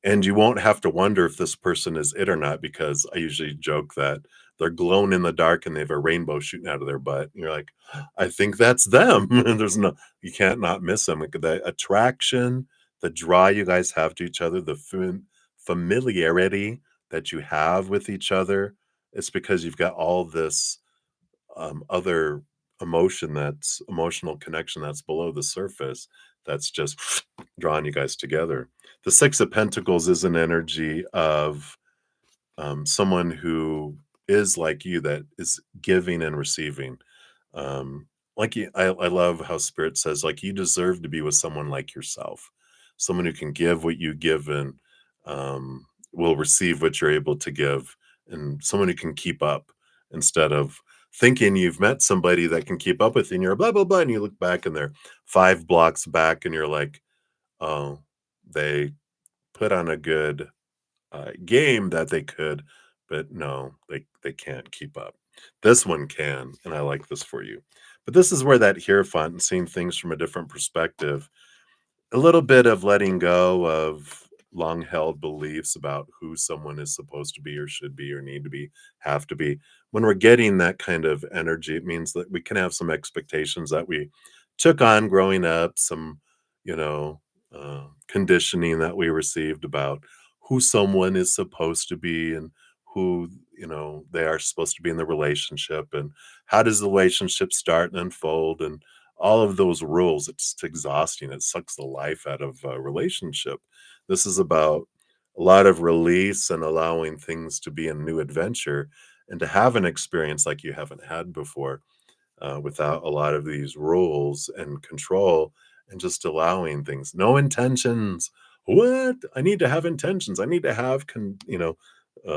A: And you won't have to wonder if this person is it or not, because I usually joke that they're glowing in the dark and they have a rainbow shooting out of their butt. And you're like, I think that's them. And there's no, you can't not miss them. Like, the attraction, the draw you guys have to each other, the familiarity that you have with each other, it's because you've got all this other emotional connection that's below the surface that's just drawing you guys together. The 6 of Pentacles is an energy of someone who is like you, that is giving and receiving. Um, like you, I love how Spirit says, like, you deserve to be with someone like yourself, someone who can give what you give and will receive what you're able to give, and someone who can keep up instead of thinking you've met somebody that can keep up with you and you're blah blah blah, and you look back and they're 5 blocks back and you're like, oh, they put on a good game that they could, but no, they can't keep up. This one can, and I like this for you. But this is where that Hierophant and seeing things from a different perspective, a little bit of letting go of long held beliefs about who someone is supposed to be or should be or need to be, have to be. When we're getting that kind of energy, it means that we can have some expectations that we took on growing up, some, you know, conditioning that we received about who someone is supposed to be and who, they are supposed to be in the relationship, and how does the relationship start and unfold, and all of those rules. It's exhausting. It sucks the life out of a relationship. This is about a lot of release and allowing things to be a new adventure and to have an experience like you haven't had before, without a lot of these rules and control, and just allowing things. No intentions. What? I need to have intentions. I need to have,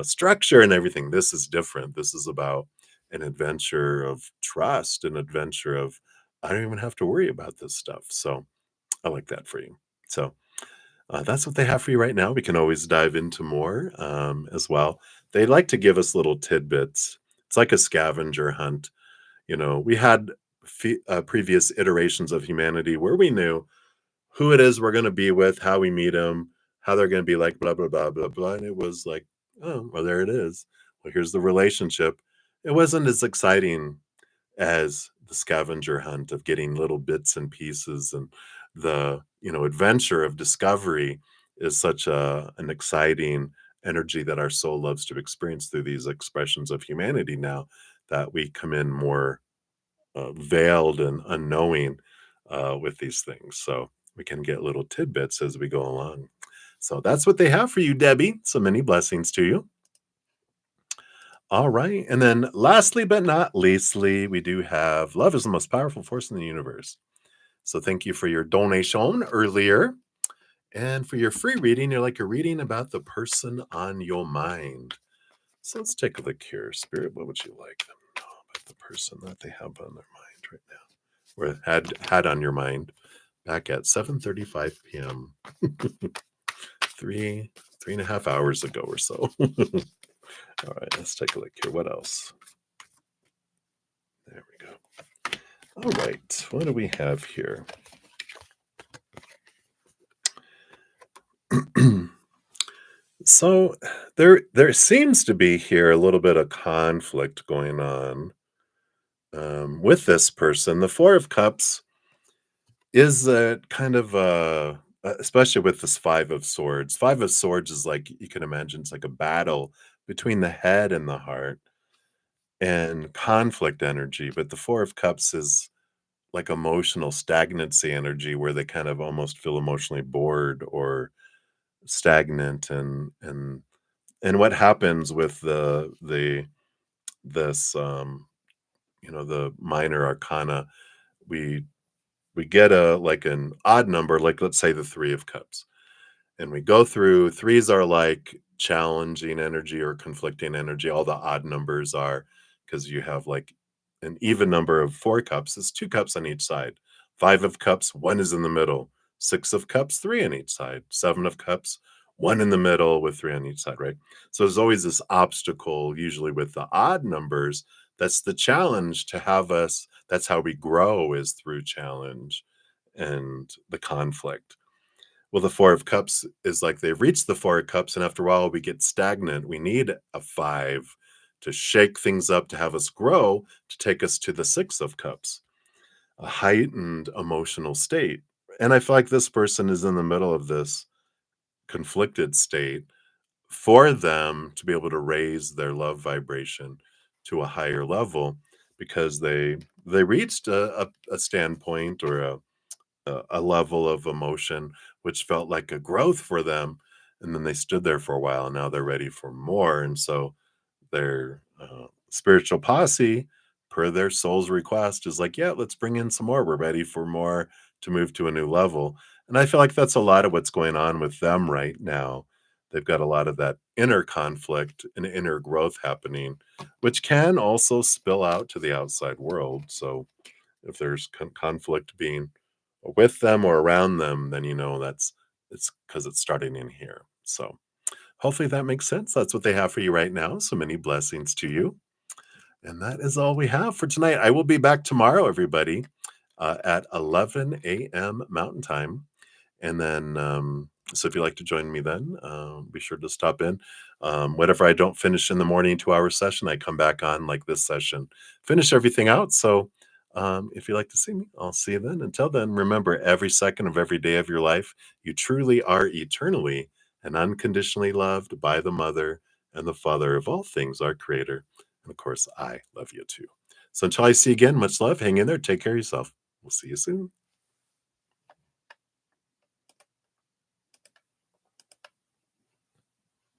A: structure and everything. This is different. This is about an adventure of trust, an adventure of, I don't even have to worry about this stuff. So I like that for you. So that's what they have for you right now. We can always dive into more as well. They like to give us little tidbits. It's like a scavenger hunt. We had previous iterations of humanity where we knew who it is we're going to be with, how we meet them, how they're going to be like, blah, blah, blah, blah, blah. And it was like, oh, well, there it is. Well, here's the relationship. It wasn't as exciting as the scavenger hunt of getting little bits and pieces, and the adventure of discovery is such an exciting energy that our soul loves to experience through these expressions of humanity, now that we come in more veiled and unknowing with these things. So we can get little tidbits as we go along. So that's what they have for you, Debbie. So many blessings to you. All right. And then lastly, but not leastly, we do have love is the most powerful force in the universe. So thank you for your donation earlier. And for your free reading, you're reading about the person on your mind. So let's take a look here. Spirit, what would you like them to know about the person that they have on their mind right now? Or had on your mind back at 7:35 p.m. three and a half hours ago or so. All right, let's take a look here. What else? There we go. All right, what do we have here? So there seems to be here a little bit of conflict going on with this person. The Four of Cups is a kind of especially with this Five of Swords. Five of Swords is like, you can imagine, it's like a battle between the head and the heart and conflict energy. But the Four of Cups is like emotional stagnancy energy where they kind of almost feel emotionally bored or stagnant and what happens with the this the minor arcana, we we get a like an odd number, like let's say the 3 of cups, and we go through threes are like challenging energy or conflicting energy. All the odd numbers are because you have like an even number of 4 cups is 2 cups on each side. 5 of cups, one is in the middle. 6 of cups, three on each side. 7 of cups, one in the middle with three on each side, right? So there's always this obstacle, usually with the odd numbers. That's the challenge to have us. That's how we grow is through challenge and the conflict. Well, the 4 of cups is like they've reached the 4 of cups, and after a while we get stagnant. We need a 5 to shake things up, to have us grow, to take us to the 6 of cups, a heightened emotional state. And I feel like this person is in the middle of this conflicted state for them to be able to raise their love vibration to a higher level because they reached a standpoint or a level of emotion which felt like a growth for them, and then they stood there for a while and now they're ready for more. And so their spiritual posse, per their soul's request, is like, yeah, let's bring in some more, we're ready for more, to move to a new level. And I feel like that's a lot of what's going on with them right now. They've got a lot of that inner conflict and inner growth happening, which can also spill out to the outside world. So if there's conflict being with them or around them, then that's it's because it's starting in here. So hopefully that makes sense. That's what they have for you right now. So many blessings to you. And that is all we have for tonight. I will be back tomorrow, everybody, at 11 a.m. Mountain Time. And then, so if you'd like to join me then, be sure to stop in. Whatever I don't finish in the morning 2 hour session, I come back on like this session, finish everything out. So if you'd like to see me, I'll see you then. Until then, remember every second of every day of your life, you truly are eternally and unconditionally loved by the Mother and the Father of all things, our Creator. And of course, I love you too. So until I see you again, much love. Hang in there. Take care of yourself. We'll see you soon.